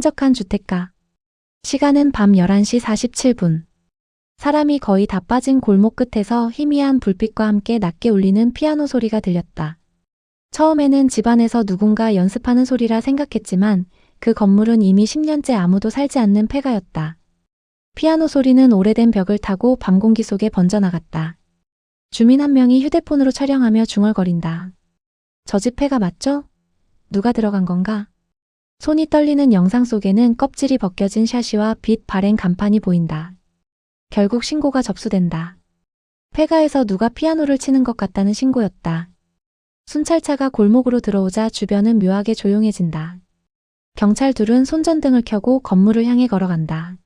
한적한 주택가. 시간은 밤 11시 47분. 사람이 거의 다 빠진 골목 끝에서 희미한 불빛과 함께 낮게 울리는 피아노 소리가 들렸다. 처음에는 집안에서 누군가 연습하는 소리라 생각했지만 그 건물은 이미 10년째 아무도 살지 않는 폐가였다. 피아노 소리는 오래된 벽을 타고 밤 공기 속에 번져나갔다. 주민 한 명이 휴대폰으로 촬영하며 중얼거린다. 저 집 폐가 맞죠? 누가 들어간 건가? 손이 떨리는 영상 속에는 껍질이 벗겨진 샤시와 빛 바랜 간판이 보인다. 결국 신고가 접수된다. 폐가에서 누가 피아노를 치는 것 같다는 신고였다. 순찰차가 골목으로 들어오자 주변은 묘하게 조용해진다. 경찰 둘은 손전등을 켜고 건물을 향해 걸어간다.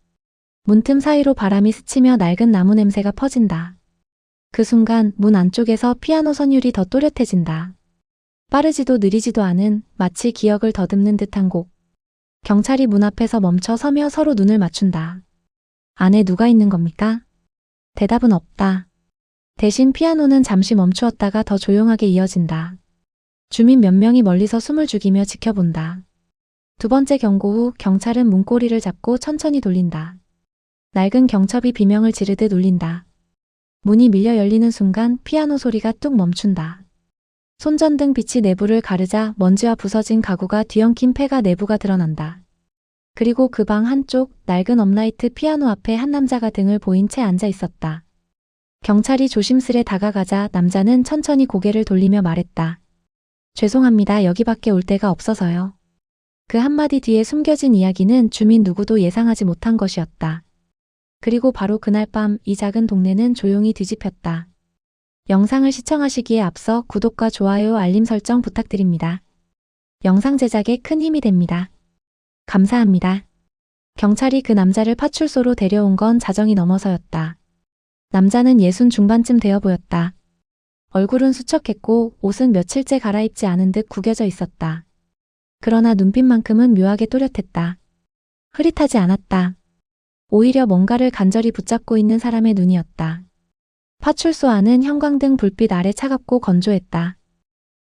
문틈 사이로 바람이 스치며 낡은 나무 냄새가 퍼진다. 그 순간 문 안쪽에서 피아노 선율이 더 또렷해진다. 빠르지도 느리지도 않은 마치 기억을 더듬는 듯한 곡. 경찰이 문 앞에서 멈춰 서며 서로 눈을 맞춘다. 안에 누가 있는 겁니까? 대답은 없다. 대신 피아노는 잠시 멈추었다가 더 조용하게 이어진다. 주민 몇 명이 멀리서 숨을 죽이며 지켜본다. 두 번째 경고 후 경찰은 문고리를 잡고 천천히 돌린다. 낡은 경첩이 비명을 지르듯 울린다. 문이 밀려 열리는 순간 피아노 소리가 뚝 멈춘다. 손전등 빛이 내부를 가르자 먼지와 부서진 가구가 뒤엉킨 폐가 내부가 드러난다. 그리고 그 방 한쪽 낡은 업라이트 피아노 앞에 한 남자가 등을 보인 채 앉아 있었다. 경찰이 조심스레 다가가자 남자는 천천히 고개를 돌리며 말했다. 죄송합니다. 여기밖에 올 데가 없어서요. 그 한마디 뒤에 숨겨진 이야기는 주민 누구도 예상하지 못한 것이었다. 그리고 바로 그날 밤 이 작은 동네는 조용히 뒤집혔다. 영상을 시청하시기에 앞서 구독과 좋아요, 알림 설정 부탁드립니다. 영상 제작에 큰 힘이 됩니다. 감사합니다. 경찰이 그 남자를 파출소로 데려온 건 자정이 넘어서였다. 남자는 60 중반쯤 되어 보였다. 얼굴은 수척했고 옷은 며칠째 갈아입지 않은 듯 구겨져 있었다. 그러나 눈빛만큼은 묘하게 또렷했다. 흐릿하지 않았다. 오히려 뭔가를 간절히 붙잡고 있는 사람의 눈이었다. 파출소 안은 형광등 불빛 아래 차갑고 건조했다.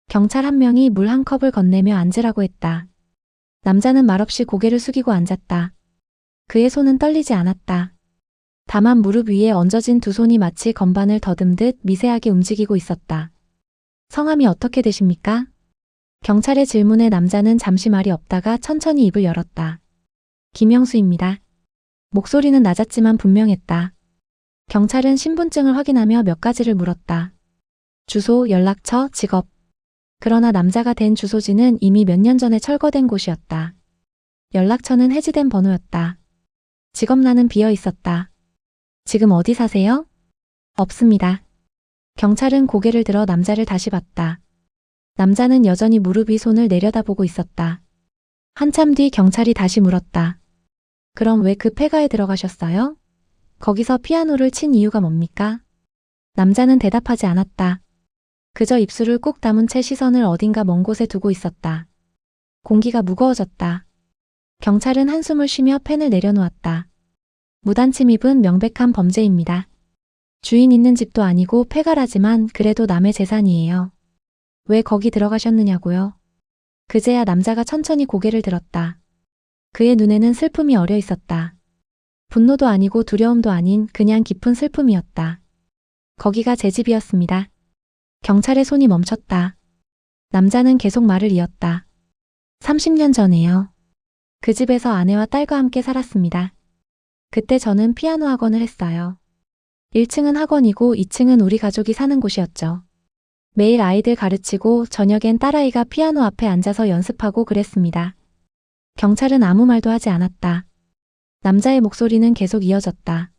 경찰 한 명이 물 한 컵을 건네며 앉으라고 했다. 남자는 말없이 고개를 숙이고 앉았다. 그의 손은 떨리지 않았다. 다만 무릎 위에 얹어진 두 손이 마치 건반을 더듬듯 미세하게 움직이고 있었다. 성함이 어떻게 되십니까? 경찰의 질문에 남자는 잠시 말이 없다가 천천히 입을 열었다. 김영수입니다. 목소리는 낮았지만 분명했다. 경찰은 신분증을 확인하며 몇 가지를 물었다. 주소, 연락처, 직업. 그러나 남자가 댄 주소지는 이미 몇 년 전에 철거된 곳이었다. 연락처는 해지된 번호였다. 직업란은 비어 있었다. 지금 어디 사세요? 없습니다. 경찰은 고개를 들어 남자를 다시 봤다. 남자는 여전히 무릎 위 손을 내려다보고 있었다. 한참 뒤 경찰이 다시 물었다. 그럼 왜 그 폐가에 들어가셨어요? 거기서 피아노를 친 이유가 뭡니까? 남자는 대답하지 않았다. 그저 입술을 꾹 다문 채 시선을 어딘가 먼 곳에 두고 있었다. 공기가 무거워졌다. 경찰은 한숨을 쉬며 펜을 내려놓았다. 무단 침입은 명백한 범죄입니다. 주인 있는 집도 아니고 폐가라지만 그래도 남의 재산이에요. 왜 거기 들어가셨느냐고요? 그제야 남자가 천천히 고개를 들었다. 그의 눈에는 슬픔이 어려 있었다. 분노도 아니고 두려움도 아닌 그냥 깊은 슬픔이었다. 거기가 제 집이었습니다. 경찰의 손이 멈췄다. 남자는 계속 말을 이었다. 30년 전에요. 그 집에서 아내와 딸과 함께 살았습니다. 그때 저는 피아노 학원을 했어요. 1층은 학원이고 2층은 우리 가족이 사는 곳이었죠. 매일 아이들 가르치고 저녁엔 딸아이가 피아노 앞에 앉아서 연습하고 그랬습니다. 경찰은 아무 말도 하지 않았다. 남자의 목소리는 계속 이어졌다.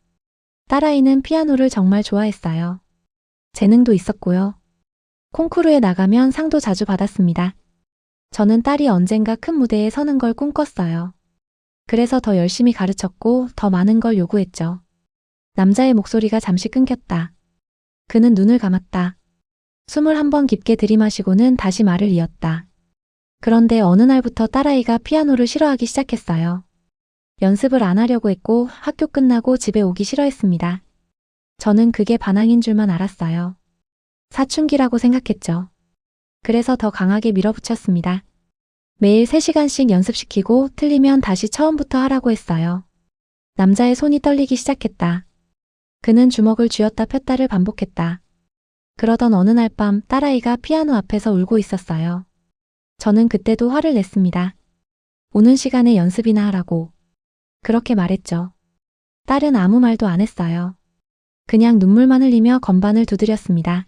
딸아이는 피아노를 정말 좋아했어요. 재능도 있었고요. 콩쿠르에 나가면 상도 자주 받았습니다. 저는 딸이 언젠가 큰 무대에 서는 걸 꿈꿨어요. 그래서 더 열심히 가르쳤고 더 많은 걸 요구했죠. 남자의 목소리가 잠시 끊겼다. 그는 눈을 감았다. 숨을 한 번 깊게 들이마시고는 다시 말을 이었다. 그런데 어느 날부터 딸아이가 피아노를 싫어하기 시작했어요. 연습을 안 하려고 했고 학교 끝나고 집에 오기 싫어했습니다. 저는 그게 반항인 줄만 알았어요. 사춘기라고 생각했죠. 그래서 더 강하게 밀어붙였습니다. 매일 3시간씩 연습시키고 틀리면 다시 처음부터 하라고 했어요. 남자의 손이 떨리기 시작했다. 그는 주먹을 쥐었다 폈다를 반복했다. 그러던 어느 날 밤 딸아이가 피아노 앞에서 울고 있었어요. 저는 그때도 화를 냈습니다. 오는 시간에 연습이나 하라고. 그렇게 말했죠. 딸은 아무 말도 안 했어요. 그냥 눈물만 흘리며 건반을 두드렸습니다.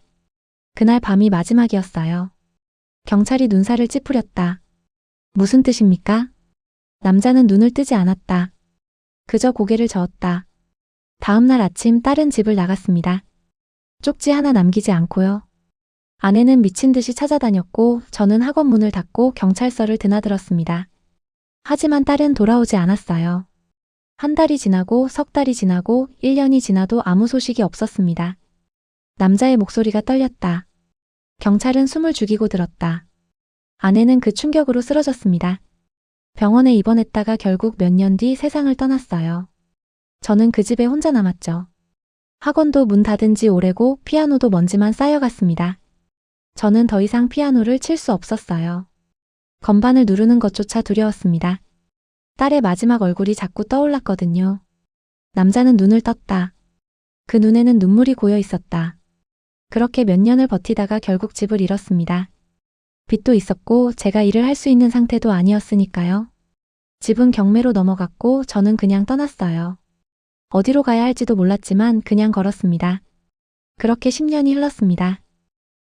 그날 밤이 마지막이었어요. 경찰이 눈살을 찌푸렸다. 무슨 뜻입니까? 남자는 눈을 뜨지 않았다. 그저 고개를 저었다. 다음 날 아침 딸은 집을 나갔습니다. 쪽지 하나 남기지 않고요. 아내는 미친 듯이 찾아다녔고 저는 학원 문을 닫고 경찰서를 드나들었습니다. 하지만 딸은 돌아오지 않았어요. 한 달이 지나고 석 달이 지나고 1년이 지나도 아무 소식이 없었습니다. 남자의 목소리가 떨렸다. 경찰은 숨을 죽이고 들었다. 아내는 그 충격으로 쓰러졌습니다. 병원에 입원했다가 결국 몇 년 뒤 세상을 떠났어요. 저는 그 집에 혼자 남았죠. 학원도 문 닫은 지 오래고 피아노도 먼지만 쌓여갔습니다. 저는 더 이상 피아노를 칠 수 없었어요. 건반을 누르는 것조차 두려웠습니다. 딸의 마지막 얼굴이 자꾸 떠올랐거든요. 남자는 눈을 떴다. 그 눈에는 눈물이 고여 있었다. 그렇게 몇 년을 버티다가 결국 집을 잃었습니다. 빚도 있었고 제가 일을 할 수 있는 상태도 아니었으니까요. 집은 경매로 넘어갔고 저는 그냥 떠났어요. 어디로 가야 할지도 몰랐지만 그냥 걸었습니다. 그렇게 10년이 흘렀습니다.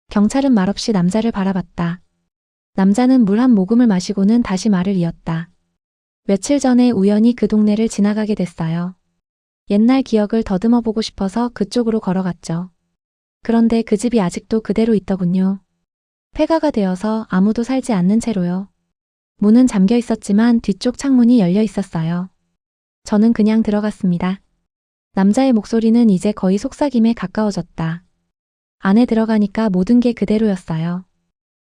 경찰은 말없이 남자를 바라봤다. 남자는 물 한 모금을 마시고는 다시 말을 이었다. 며칠 전에 우연히 그 동네를 지나가게 됐어요. 옛날 기억을 더듬어 보고 싶어서 그쪽으로 걸어갔죠. 그런데 그 집이 아직도 그대로 있더군요. 폐가가 되어서 아무도 살지 않는 채로요. 문은 잠겨 있었지만 뒤쪽 창문이 열려 있었어요. 저는 그냥 들어갔습니다. 남자의 목소리는 이제 거의 속삭임에 가까워졌다. 안에 들어가니까 모든 게 그대로였어요.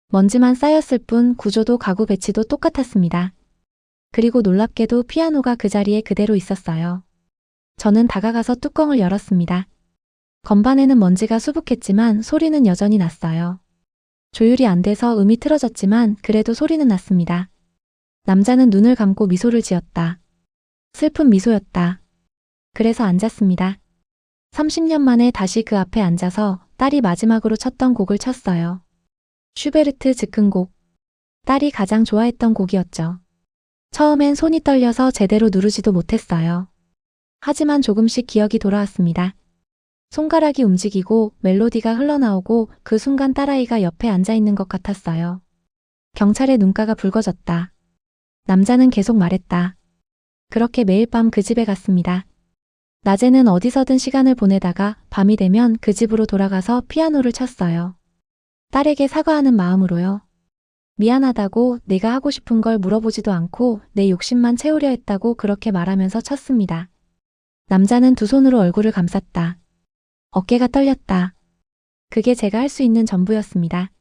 먼지만 쌓였을 뿐 구조도 가구 배치도 똑같았습니다. 그리고 놀랍게도 피아노가 그 자리에 그대로 있었어요. 저는 다가가서 뚜껑을 열었습니다. 건반에는 먼지가 수북했지만 소리는 여전히 났어요. 조율이 안 돼서 음이 틀어졌지만 그래도 소리는 났습니다. 남자는 눈을 감고 미소를 지었다. 슬픈 미소였다. 그래서 앉았습니다. 30년 만에 다시 그 앞에 앉아서 딸이 마지막으로 쳤던 곡을 쳤어요. 슈베르트 즉흥곡. 딸이 가장 좋아했던 곡이었죠. 처음엔 손이 떨려서 제대로 누르지도 못했어요. 하지만 조금씩 기억이 돌아왔습니다. 손가락이 움직이고 멜로디가 흘러나오고 그 순간 딸아이가 옆에 앉아있는 것 같았어요. 경찰의 눈가가 붉어졌다. 남자는 계속 말했다. 그렇게 매일 밤 그 집에 갔습니다. 낮에는 어디서든 시간을 보내다가 밤이 되면 그 집으로 돌아가서 피아노를 쳤어요. 딸에게 사과하는 마음으로요. 미안하다고 내가 하고 싶은 걸 물어보지도 않고 내 욕심만 채우려 했다고 그렇게 말하면서 쳤습니다. 남자는 두 손으로 얼굴을 감쌌다. 어깨가 떨렸다. 그게 제가 할 수 있는 전부였습니다.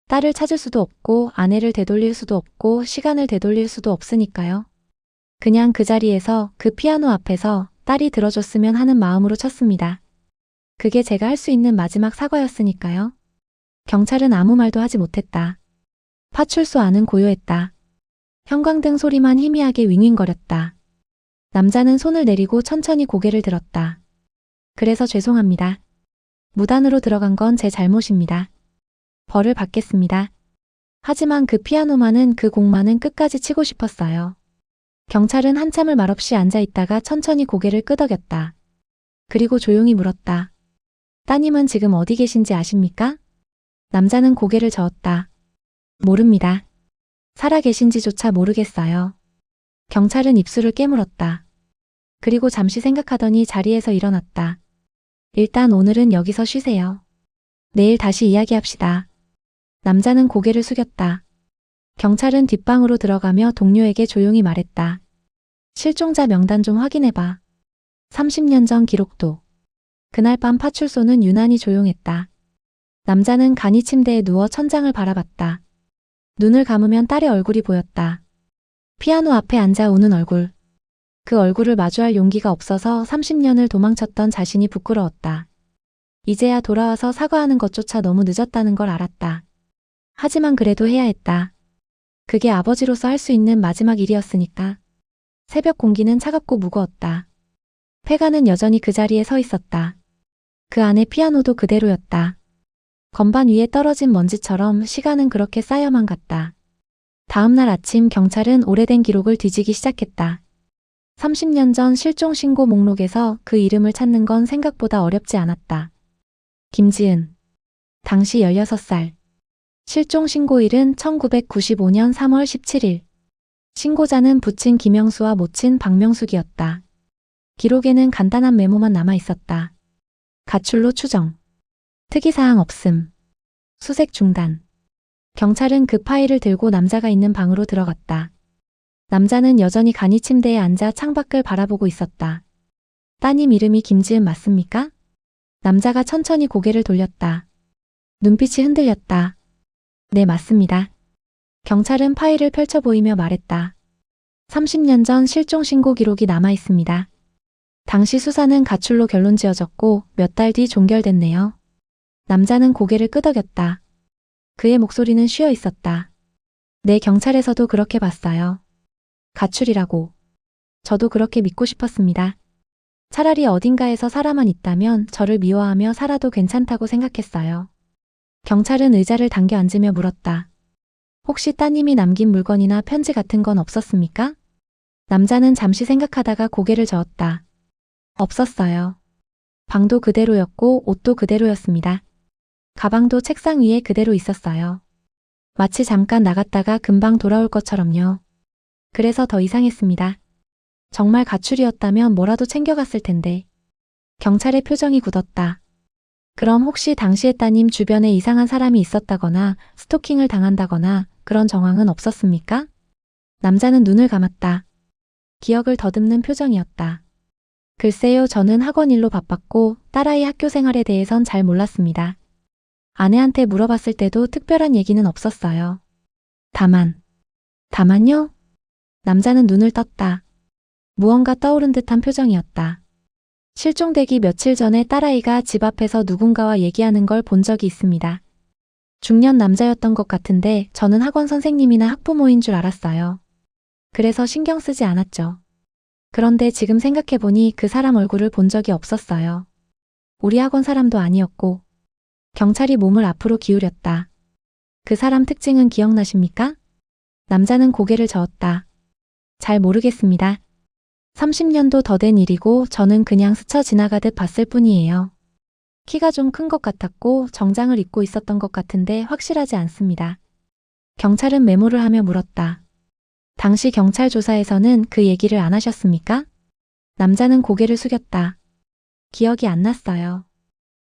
딸을 찾을 수도 없고 아내를 되돌릴 수도 없고 시간을 되돌릴 수도 없으니까요. 그냥 그 자리에서 그 피아노 앞에서 딸이 들어줬으면 하는 마음으로 쳤습니다. 그게 제가 할 수 있는 마지막 사과였으니까요. 경찰은 아무 말도 하지 못했다. 파출소 안은 고요했다. 형광등 소리만 희미하게 윙윙거렸다. 남자는 손을 내리고 천천히 고개를 들었다. 그래서 죄송합니다. 무단으로 들어간 건 제 잘못입니다. 벌을 받겠습니다. 하지만 그 피아노만은 그 곡만은 끝까지 치고 싶었어요. 경찰은 한참을 말없이 앉아있다가 천천히 고개를 끄덕였다. 그리고 조용히 물었다. 따님은 지금 어디 계신지 아십니까? 남자는 고개를 저었다. 모릅니다. 살아 계신지조차 모르겠어요. 경찰은 입술을 깨물었다. 그리고 잠시 생각하더니 자리에서 일어났다. 일단 오늘은 여기서 쉬세요. 내일 다시 이야기합시다. 남자는 고개를 숙였다. 경찰은 뒷방으로 들어가며 동료에게 조용히 말했다. 실종자 명단 좀 확인해봐. 30년 전 기록도. 그날 밤 파출소는 유난히 조용했다. 남자는 간이 침대에 누워 천장을 바라봤다. 눈을 감으면 딸의 얼굴이 보였다. 피아노 앞에 앉아 우는 얼굴. 그 얼굴을 마주할 용기가 없어서 30년을 도망쳤던 자신이 부끄러웠다. 이제야 돌아와서 사과하는 것조차 너무 늦었다는 걸 알았다. 하지만 그래도 해야 했다. 그게 아버지로서 할 수 있는 마지막 일이었으니까. 새벽 공기는 차갑고 무거웠다. 폐가는 여전히 그 자리에 서 있었다. 그 안에 피아노도 그대로였다. 건반 위에 떨어진 먼지처럼 시간은 그렇게 쌓여만 갔다. 다음 날 아침 경찰은 오래된 기록을 뒤지기 시작했다. 30년 전 실종 신고 목록에서 그 이름을 찾는 건 생각보다 어렵지 않았다. 김지은. 당시 16살. 실종 신고일은 1995년 3월 17일. 신고자는 부친 김영수와 모친 박명숙이었다. 기록에는 간단한 메모만 남아 있었다. 가출로 추정. 특이사항 없음. 수색 중단. 경찰은 그 파일을 들고 남자가 있는 방으로 들어갔다. 남자는 여전히 간이 침대에 앉아 창밖을 바라보고 있었다. 따님 이름이 김지은 맞습니까? 남자가 천천히 고개를 돌렸다. 눈빛이 흔들렸다. 네, 맞습니다. 경찰은 파일을 펼쳐 보이며 말했다. 30년 전 실종 신고 기록이 남아 있습니다. 당시 수사는 가출로 결론 지어졌고 몇 달 뒤 종결됐네요. 남자는 고개를 끄덕였다. 그의 목소리는 쉬어 있었다. 네, 경찰에서도 그렇게 봤어요. 가출이라고. 저도 그렇게 믿고 싶었습니다. 차라리 어딘가에서 살아만 있다면 저를 미워하며 살아도 괜찮다고 생각했어요. 경찰은 의자를 당겨 앉으며 물었다. 혹시 따님이 남긴 물건이나 편지 같은 건 없었습니까? 남자는 잠시 생각하다가 고개를 저었다. 없었어요. 방도 그대로였고 옷도 그대로였습니다. 가방도 책상 위에 그대로 있었어요. 마치 잠깐 나갔다가 금방 돌아올 것처럼요. 그래서 더 이상했습니다. 정말 가출이었다면 뭐라도 챙겨갔을 텐데. 경찰의 표정이 굳었다. 그럼 혹시 당시에 따님 주변에 이상한 사람이 있었다거나 스토킹을 당한다거나 그런 정황은 없었습니까? 남자는 눈을 감았다. 기억을 더듬는 표정이었다. 글쎄요, 저는 학원 일로 바빴고 딸아이 학교 생활에 대해선 잘 몰랐습니다. 아내한테 물어봤을 때도 특별한 얘기는 없었어요. 다만요? 남자는 눈을 떴다. 무언가 떠오른 듯한 표정이었다. 실종되기 며칠 전에 딸아이가 집 앞에서 누군가와 얘기하는 걸 본 적이 있습니다. 중년 남자였던 것 같은데 저는 학원 선생님이나 학부모인 줄 알았어요. 그래서 신경 쓰지 않았죠. 그런데 지금 생각해보니 그 사람 얼굴을 본 적이 없었어요. 우리 학원 사람도 아니었고. 경찰이 몸을 앞으로 기울였다. 그 사람 특징은 기억나십니까? 남자는 고개를 저었다. 잘 모르겠습니다. 30년도 더 된 일이고 저는 그냥 스쳐 지나가듯 봤을 뿐이에요. 키가 좀 큰 것 같았고 정장을 입고 있었던 것 같은데 확실하지 않습니다. 경찰은 메모를 하며 물었다. 당시 경찰 조사에서는 그 얘기를 안 하셨습니까? 남자는 고개를 숙였다. 기억이 안 났어요.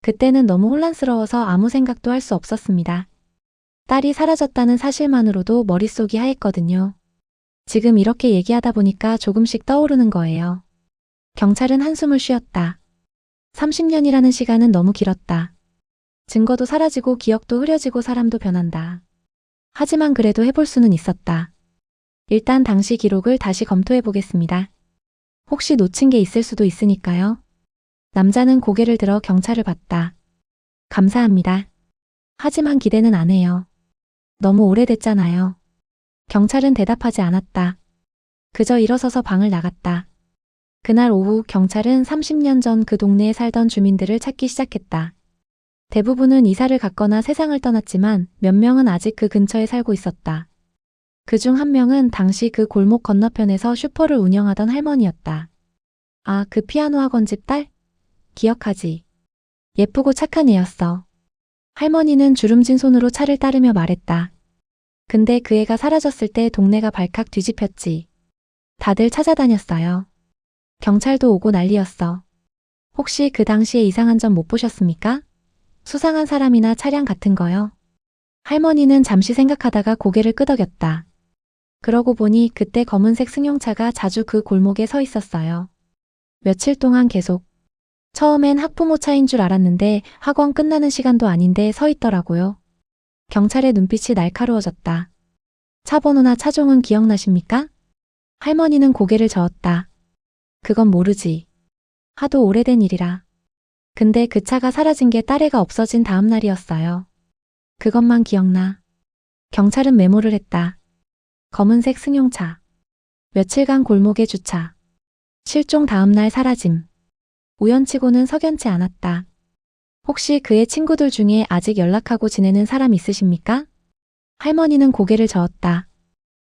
그때는 너무 혼란스러워서 아무 생각도 할 수 없었습니다. 딸이 사라졌다는 사실만으로도 머릿속이 하했거든요. 지금 이렇게 얘기하다 보니까 조금씩 떠오르는 거예요. 경찰은 한숨을 쉬었다. 30년이라는 시간은 너무 길었다. 증거도 사라지고 기억도 흐려지고 사람도 변한다. 하지만 그래도 해볼 수는 있었다. 일단 당시 기록을 다시 검토해 보겠습니다. 혹시 놓친 게 있을 수도 있으니까요. 남자는 고개를 들어 경찰을 봤다. 감사합니다. 하지만 기대는 안 해요. 너무 오래됐잖아요. 경찰은 대답하지 않았다. 그저 일어서서 방을 나갔다. 그날 오후 경찰은 30년 전 그 동네에 살던 주민들을 찾기 시작했다. 대부분은 이사를 갔거나 세상을 떠났지만 몇 명은 아직 그 근처에 살고 있었다. 그중 한 명은 당시 그 골목 건너편에서 슈퍼를 운영하던 할머니였다. 아, 그 피아노 학원집 딸? 기억하지. 예쁘고 착한 애였어. 할머니는 주름진 손으로 차를 따르며 말했다. 근데 그 애가 사라졌을 때 동네가 발칵 뒤집혔지. 다들 찾아다녔어요. 경찰도 오고 난리였어. 혹시 그 당시에 이상한 점 못 보셨습니까? 수상한 사람이나 차량 같은 거요? 할머니는 잠시 생각하다가 고개를 끄덕였다. 그러고 보니 그때 검은색 승용차가 자주 그 골목에 서 있었어요. 며칠 동안 계속. 처음엔 학부모 차인 줄 알았는데 학원 끝나는 시간도 아닌데 서 있더라고요. 경찰의 눈빛이 날카로워졌다. 차 번호나 차종은 기억나십니까? 할머니는 고개를 저었다. 그건 모르지. 하도 오래된 일이라. 근데 그 차가 사라진 게 딸애가 없어진 다음 날이었어요. 그것만 기억나. 경찰은 메모를 했다. 검은색 승용차. 며칠간 골목에 주차. 실종 다음 날 사라짐. 우연치고는 석연치 않았다. 혹시 그의 친구들 중에 아직 연락하고 지내는 사람 있으십니까? 할머니는 고개를 저었다.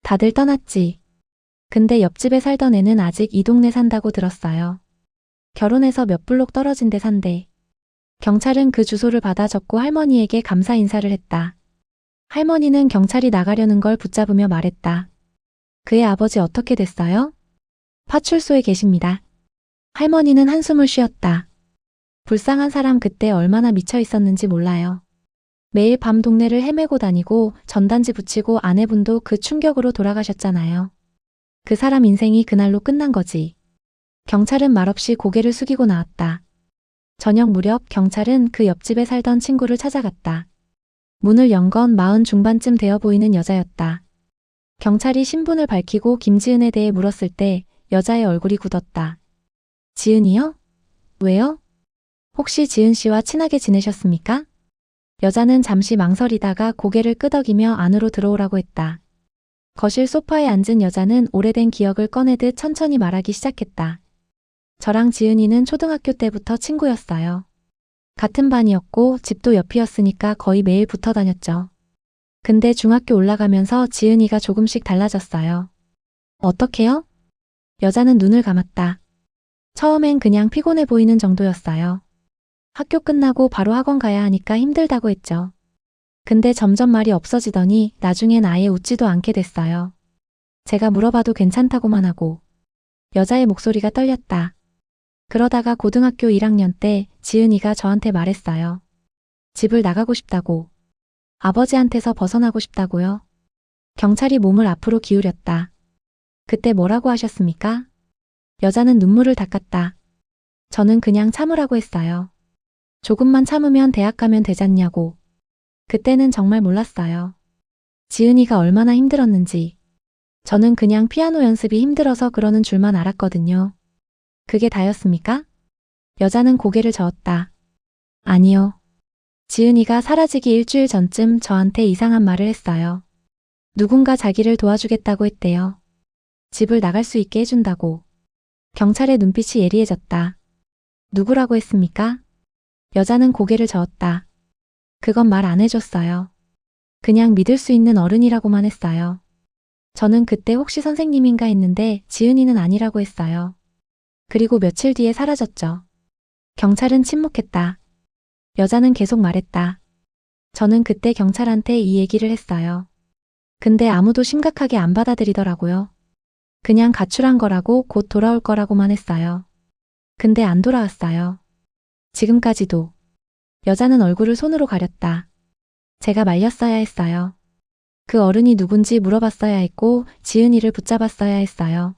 다들 떠났지. 근데 옆집에 살던 애는 아직 이 동네 산다고 들었어요. 결혼해서 몇 블록 떨어진 데 산대. 경찰은 그 주소를 받아 적고 할머니에게 감사 인사를 했다. 할머니는 경찰이 나가려는 걸 붙잡으며 말했다. 그의 아버지 어떻게 됐어요? 파출소에 계십니다. 할머니는 한숨을 쉬었다. 불쌍한 사람 그때 얼마나 미쳐 있었는지 몰라요. 매일 밤 동네를 헤매고 다니고 전단지 붙이고 아내분도 그 충격으로 돌아가셨잖아요. 그 사람 인생이 그날로 끝난 거지. 경찰은 말없이 고개를 숙이고 나왔다. 저녁 무렵 경찰은 그 옆집에 살던 친구를 찾아갔다. 문을 연 건 40 중반쯤 되어 보이는 여자였다. 경찰이 신분을 밝히고 김지은에 대해 물었을 때 여자의 얼굴이 굳었다. 지은이요? 왜요? 혹시 지은 씨와 친하게 지내셨습니까? 여자는 잠시 망설이다가 고개를 끄덕이며 안으로 들어오라고 했다. 거실 소파에 앉은 여자는 오래된 기억을 꺼내듯 천천히 말하기 시작했다. 저랑 지은이는 초등학교 때부터 친구였어요. 같은 반이었고 집도 옆이었으니까 거의 매일 붙어 다녔죠. 근데 중학교 올라가면서 지은이가 조금씩 달라졌어요. 어떻게요? 여자는 눈을 감았다. 처음엔 그냥 피곤해 보이는 정도였어요. 학교 끝나고 바로 학원 가야 하니까 힘들다고 했죠. 근데 점점 말이 없어지더니 나중엔 아예 웃지도 않게 됐어요. 제가 물어봐도 괜찮다고만 하고. 여자의 목소리가 떨렸다. 그러다가 고등학교 1학년 때 지은이가 저한테 말했어요. 집을 나가고 싶다고. 아버지한테서 벗어나고 싶다고요. 경찰이 몸을 앞으로 기울였다. 그때 뭐라고 하셨습니까? 여자는 눈물을 닦았다. 저는 그냥 참으라고 했어요. 조금만 참으면 대학 가면 되잖냐고. 그때는 정말 몰랐어요. 지은이가 얼마나 힘들었는지. 저는 그냥 피아노 연습이 힘들어서 그러는 줄만 알았거든요. 그게 다였습니까? 여자는 고개를 저었다. 아니요. 지은이가 사라지기 일주일 전쯤 저한테 이상한 말을 했어요. 누군가 자기를 도와주겠다고 했대요. 집을 나갈 수 있게 해준다고. 경찰의 눈빛이 예리해졌다. 누구라고 했습니까? 여자는 고개를 저었다. 그건 말 안 해줬어요. 그냥 믿을 수 있는 어른이라고만 했어요. 저는 그때 혹시 선생님인가 했는데 지은이는 아니라고 했어요. 그리고 며칠 뒤에 사라졌죠. 경찰은 침묵했다. 여자는 계속 말했다. 저는 그때 경찰한테 이 얘기를 했어요. 근데 아무도 심각하게 안 받아들이더라고요. 그냥 가출한 거라고 곧 돌아올 거라고만 했어요. 근데 안 돌아왔어요. 지금까지도. 여자는 얼굴을 손으로 가렸다. 제가 말렸어야 했어요. 그 어른이 누군지 물어봤어야 했고 지은이를 붙잡았어야 했어요.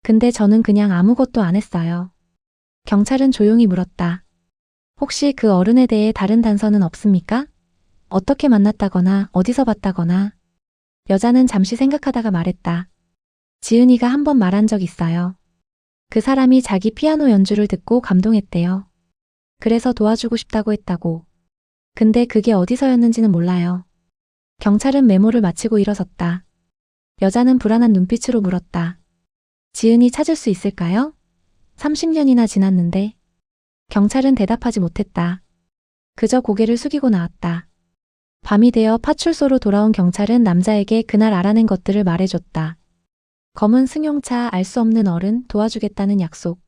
근데 저는 그냥 아무것도 안 했어요. 경찰은 조용히 물었다. 혹시 그 어른에 대해 다른 단서는 없습니까? 어떻게 만났다거나 어디서 봤다거나. 여자는 잠시 생각하다가 말했다. 지은이가 한 번 말한 적 있어요. 그 사람이 자기 피아노 연주를 듣고 감동했대요. 그래서 도와주고 싶다고 했다고. 근데 그게 어디서였는지는 몰라요. 경찰은 메모를 마치고 일어섰다. 여자는 불안한 눈빛으로 물었다. 지은이 찾을 수 있을까요? 30년이나 지났는데. 경찰은 대답하지 못했다. 그저 고개를 숙이고 나왔다. 밤이 되어 파출소로 돌아온 경찰은 남자에게 그날 알아낸 것들을 말해줬다. 검은 승용차, 알 수 없는 어른, 도와주겠다는 약속.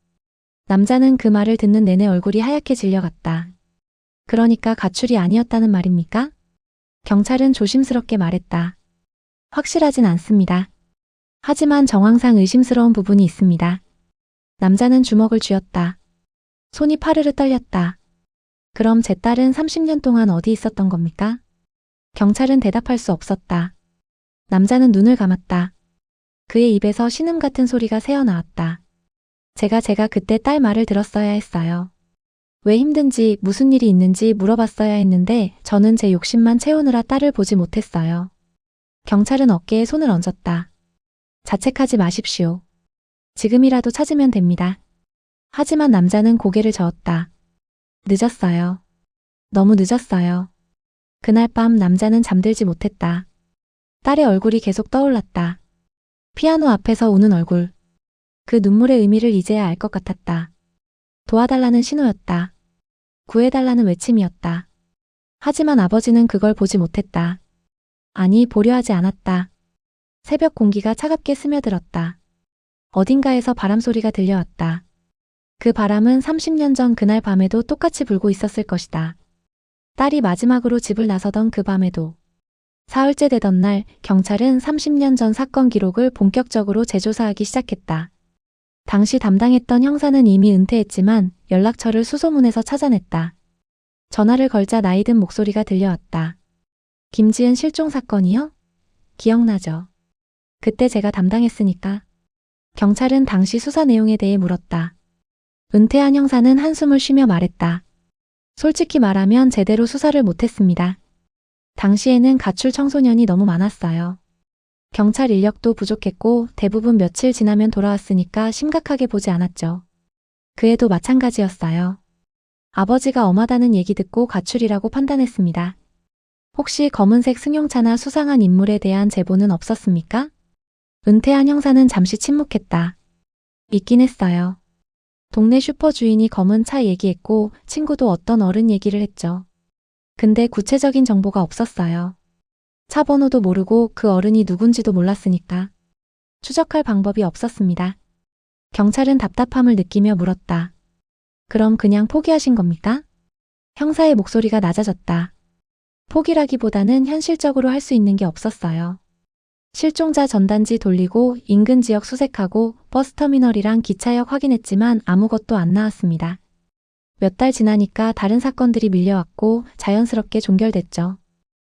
남자는 그 말을 듣는 내내 얼굴이 하얗게 질려갔다. 그러니까 가출이 아니었다는 말입니까? 경찰은 조심스럽게 말했다. 확실하진 않습니다. 하지만 정황상 의심스러운 부분이 있습니다. 남자는 주먹을 쥐었다. 손이 파르르 떨렸다. 그럼 제 딸은 30년 동안 어디 있었던 겁니까? 경찰은 대답할 수 없었다. 남자는 눈을 감았다. 그의 입에서 신음 같은 소리가 새어나왔다. 제가 그때 딸 말을 들었어야 했어요. 왜 힘든지 무슨 일이 있는지 물어봤어야 했는데 저는 제 욕심만 채우느라 딸을 보지 못했어요. 경찰은 어깨에 손을 얹었다. 자책하지 마십시오. 지금이라도 찾으면 됩니다. 하지만 남자는 고개를 저었다. 늦었어요. 너무 늦었어요. 그날 밤 남자는 잠들지 못했다. 딸의 얼굴이 계속 떠올랐다. 피아노 앞에서 우는 얼굴. 그 눈물의 의미를 이제야 알 것 같았다. 도와달라는 신호였다. 구해달라는 외침이었다. 하지만 아버지는 그걸 보지 못했다. 아니, 보려 하지 않았다. 새벽 공기가 차갑게 스며들었다. 어딘가에서 바람 소리가 들려왔다. 그 바람은 30년 전 그날 밤에도 똑같이 불고 있었을 것이다. 딸이 마지막으로 집을 나서던 그 밤에도. 사흘째 되던 날, 경찰은 30년 전 사건 기록을 본격적으로 재조사하기 시작했다. 당시 담당했던 형사는 이미 은퇴했지만 연락처를 수소문해서 찾아냈다. 전화를 걸자 나이든 목소리가 들려왔다. 김지은 실종 사건이요? 기억나죠? 그때 제가 담당했으니까. 경찰은 당시 수사 내용에 대해 물었다. 은퇴한 형사는 한숨을 쉬며 말했다. 솔직히 말하면 제대로 수사를 못했습니다. 당시에는 가출 청소년이 너무 많았어요. 경찰 인력도 부족했고 대부분 며칠 지나면 돌아왔으니까 심각하게 보지 않았죠. 그 애도 마찬가지였어요. 아버지가 엄하다는 얘기 듣고 가출이라고 판단했습니다. 혹시 검은색 승용차나 수상한 인물에 대한 제보는 없었습니까? 은퇴한 형사는 잠시 침묵했다. 있긴 했어요. 동네 슈퍼 주인이 검은 차 얘기했고 친구도 어떤 어른 얘기를 했죠. 근데 구체적인 정보가 없었어요. 차 번호도 모르고 그 어른이 누군지도 몰랐으니까. 추적할 방법이 없었습니다. 경찰은 답답함을 느끼며 물었다. 그럼 그냥 포기하신 겁니까? 형사의 목소리가 낮아졌다. 포기라기보다는 현실적으로 할 수 있는 게 없었어요. 실종자 전단지 돌리고 인근 지역 수색하고 버스터미널이랑 기차역 확인했지만 아무것도 안 나왔습니다. 몇 달 지나니까 다른 사건들이 밀려왔고 자연스럽게 종결됐죠.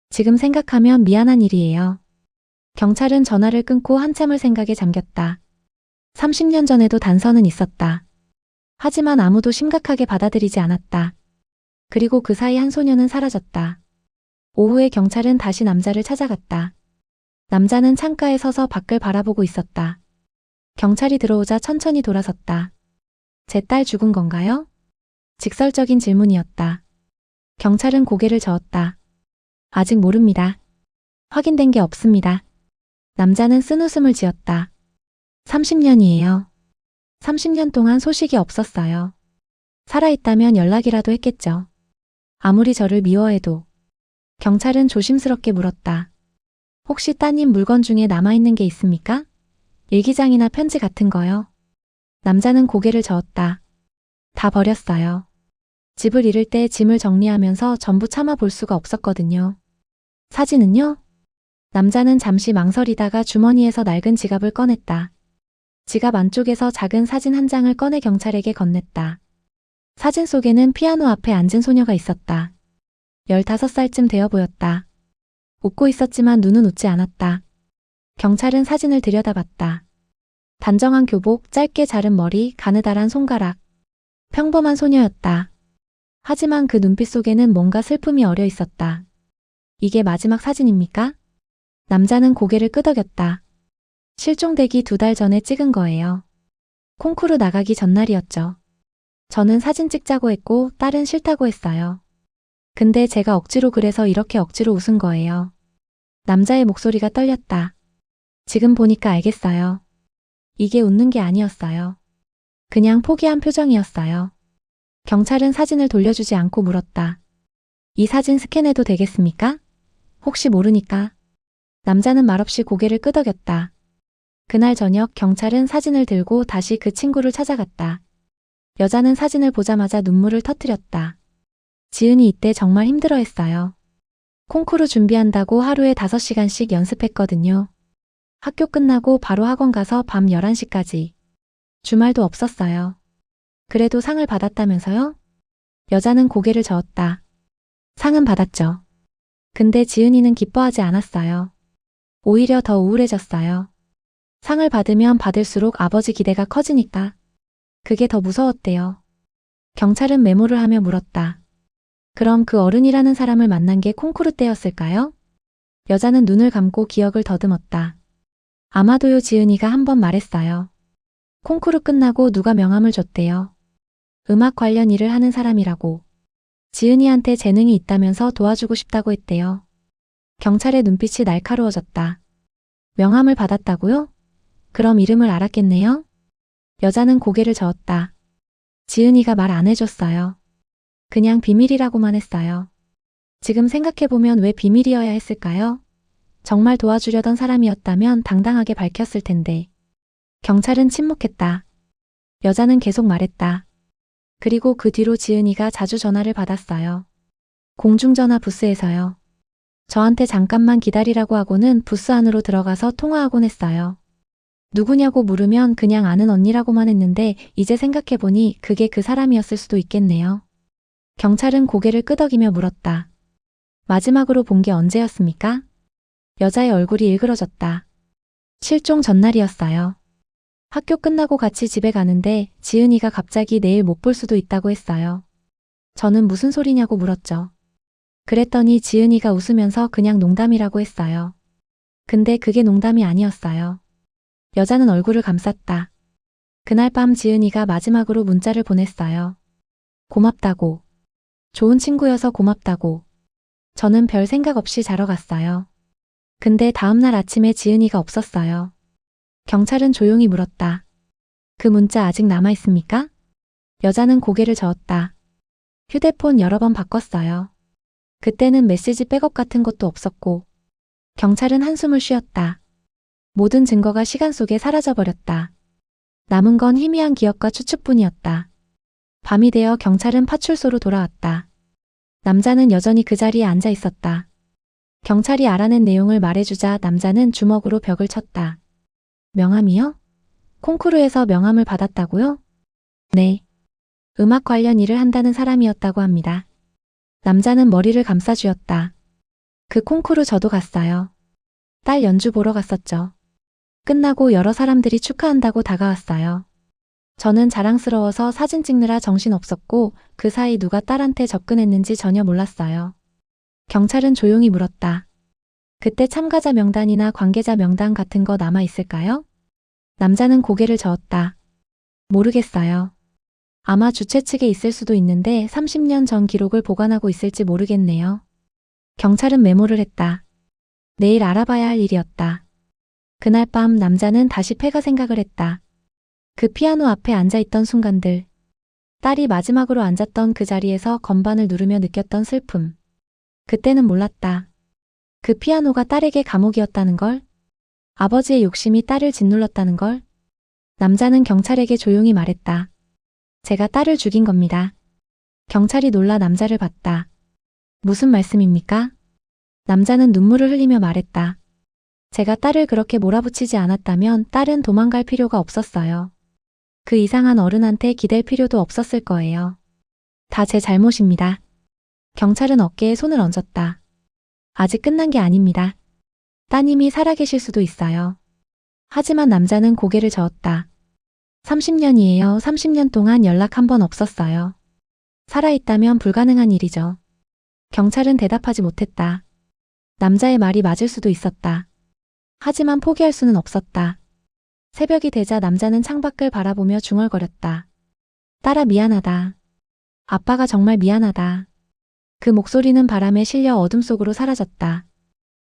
지금 생각하면 미안한 일이에요. 경찰은 전화를 끊고 한참을 생각에 잠겼다. 30년 전에도 단서는 있었다. 하지만 아무도 심각하게 받아들이지 않았다. 그리고 그 사이 한 소녀는 사라졌다. 오후에 경찰은 다시 남자를 찾아갔다. 남자는 창가에 서서 밖을 바라보고 있었다. 경찰이 들어오자 천천히 돌아섰다. 제 딸 죽은 건가요? 직설적인 질문이었다. 경찰은 고개를 저었다. 아직 모릅니다. 확인된 게 없습니다. 남자는 쓴웃음을 지었다. 30년이에요. 30년 동안 소식이 없었어요. 살아있다면 연락이라도 했겠죠. 아무리 저를 미워해도. 경찰은 조심스럽게 물었다. 혹시 따님 물건 중에 남아있는 게 있습니까? 일기장이나 편지 같은 거요. 남자는 고개를 저었다. 다 버렸어요. 집을 잃을 때 짐을 정리하면서 전부 참아 볼 수가 없었거든요. 사진은요? 남자는 잠시 망설이다가 주머니에서 낡은 지갑을 꺼냈다. 지갑 안쪽에서 작은 사진 한 장을 꺼내 경찰에게 건넸다. 사진 속에는 피아노 앞에 앉은 소녀가 있었다. 15살쯤 되어 보였다. 웃고 있었지만 눈은 웃지 않았다. 경찰은 사진을 들여다봤다. 단정한 교복, 짧게 자른 머리, 가느다란 손가락. 평범한 소녀였다. 하지만 그 눈빛 속에는 뭔가 슬픔이 어려 있었다. 이게 마지막 사진입니까? 남자는 고개를 끄덕였다. 실종되기 2달 전에 찍은 거예요. 콩쿠르 나가기 전날이었죠. 저는 사진 찍자고 했고 딸은 싫다고 했어요. 근데 제가 억지로 그래서 이렇게 억지로 웃은 거예요. 남자의 목소리가 떨렸다. 지금 보니까 알겠어요. 이게 웃는 게 아니었어요. 그냥 포기한 표정이었어요. 경찰은 사진을 돌려주지 않고 물었다. 이 사진 스캔해도 되겠습니까? 혹시 모르니까. 남자는 말없이 고개를 끄덕였다. 그날 저녁 경찰은 사진을 들고 다시 그 친구를 찾아갔다. 여자는 사진을 보자마자 눈물을 터뜨렸다. 지은이 이때 정말 힘들어했어요. 콩쿠르 준비한다고 하루에 5시간씩 연습했거든요. 학교 끝나고 바로 학원 가서 밤 11시까지. 주말도 없었어요. 그래도 상을 받았다면서요? 여자는 고개를 저었다. 상은 받았죠. 근데 지은이는 기뻐하지 않았어요. 오히려 더 우울해졌어요. 상을 받으면 받을수록 아버지 기대가 커지니까. 그게 더 무서웠대요. 경찰은 메모를 하며 물었다. 그럼 그 어른이라는 사람을 만난 게 콩쿠르 때였을까요? 여자는 눈을 감고 기억을 더듬었다. 아마도요. 지은이가 한 번 말했어요. 콩쿠르 끝나고 누가 명함을 줬대요. 음악 관련 일을 하는 사람이라고. 지은이한테 재능이 있다면서 도와주고 싶다고 했대요. 경찰의 눈빛이 날카로워졌다. 명함을 받았다고요? 그럼 이름을 알았겠네요? 여자는 고개를 저었다. 지은이가 말 안 해줬어요. 그냥 비밀이라고만 했어요. 지금 생각해보면 왜 비밀이어야 했을까요? 정말 도와주려던 사람이었다면 당당하게 밝혔을 텐데. 경찰은 침묵했다. 여자는 계속 말했다. 그리고 그 뒤로 지은이가 자주 전화를 받았어요. 공중전화 부스에서요. 저한테 잠깐만 기다리라고 하고는 부스 안으로 들어가서 통화하곤 했어요. 누구냐고 물으면 그냥 아는 언니라고만 했는데 이제 생각해보니 그게 그 사람이었을 수도 있겠네요. 경찰은 고개를 끄덕이며 물었다. 마지막으로 본 게 언제였습니까? 여자의 얼굴이 일그러졌다. 실종 전날이었어요. 학교 끝나고 같이 집에 가는데 지은이가 갑자기 내일 못 볼 수도 있다고 했어요. 저는 무슨 소리냐고 물었죠. 그랬더니 지은이가 웃으면서 그냥 농담이라고 했어요. 근데 그게 농담이 아니었어요. 여자는 얼굴을 감쌌다. 그날 밤 지은이가 마지막으로 문자를 보냈어요. 고맙다고. 좋은 친구여서 고맙다고. 저는 별 생각 없이 자러 갔어요. 근데 다음날 아침에 지은이가 없었어요. 경찰은 조용히 물었다. 그 문자 아직 남아있습니까? 여자는 고개를 저었다. 휴대폰 여러 번 바꿨어요. 그때는 메시지 백업 같은 것도 없었고. 경찰은 한숨을 쉬었다. 모든 증거가 시간 속에 사라져버렸다. 남은 건 희미한 기억과 추측뿐이었다. 밤이 되어 경찰은 파출소로 돌아왔다. 남자는 여전히 그 자리에 앉아 있었다. 경찰이 알아낸 내용을 말해주자 남자는 주먹으로 벽을 쳤다. 명함이요? 콩쿠르에서 명함을 받았다고요? 네. 음악 관련 일을 한다는 사람이었다고 합니다. 남자는 머리를 감싸주었다. 그 콩쿠르 저도 갔어요. 딸 연주 보러 갔었죠. 끝나고 여러 사람들이 축하한다고 다가왔어요. 저는 자랑스러워서 사진 찍느라 정신없었고 그 사이 누가 딸한테 접근했는지 전혀 몰랐어요. 경찰은 조용히 물었다. 그때 참가자 명단이나 관계자 명단 같은 거 남아 있을까요? 남자는 고개를 저었다. 모르겠어요. 아마 주최 측에 있을 수도 있는데 30년 전 기록을 보관하고 있을지 모르겠네요. 경찰은 메모를 했다. 내일 알아봐야 할 일이었다. 그날 밤 남자는 다시 폐가 생각을 했다. 그 피아노 앞에 앉아있던 순간들. 딸이 마지막으로 앉았던 그 자리에서 건반을 누르며 느꼈던 슬픔. 그때는 몰랐다. 그 피아노가 딸에게 감옥이었다는 걸? 아버지의 욕심이 딸을 짓눌렀다는 걸? 남자는 경찰에게 조용히 말했다. 제가 딸을 죽인 겁니다. 경찰이 놀라 남자를 봤다. 무슨 말씀입니까? 남자는 눈물을 흘리며 말했다. 제가 딸을 그렇게 몰아붙이지 않았다면 딸은 도망갈 필요가 없었어요. 그 이상한 어른한테 기댈 필요도 없었을 거예요. 다 제 잘못입니다. 경찰은 어깨에 손을 얹었다. 아직 끝난 게 아닙니다. 따님이 살아계실 수도 있어요. 하지만 남자는 고개를 저었다. 30년이에요. 30년 동안 연락 한 번 없었어요. 살아있다면 불가능한 일이죠. 경찰은 대답하지 못했다. 남자의 말이 맞을 수도 있었다. 하지만 포기할 수는 없었다. 새벽이 되자 남자는 창밖을 바라보며 중얼거렸다. 딸아 미안하다. 아빠가 정말 미안하다. 그 목소리는 바람에 실려 어둠 속으로 사라졌다.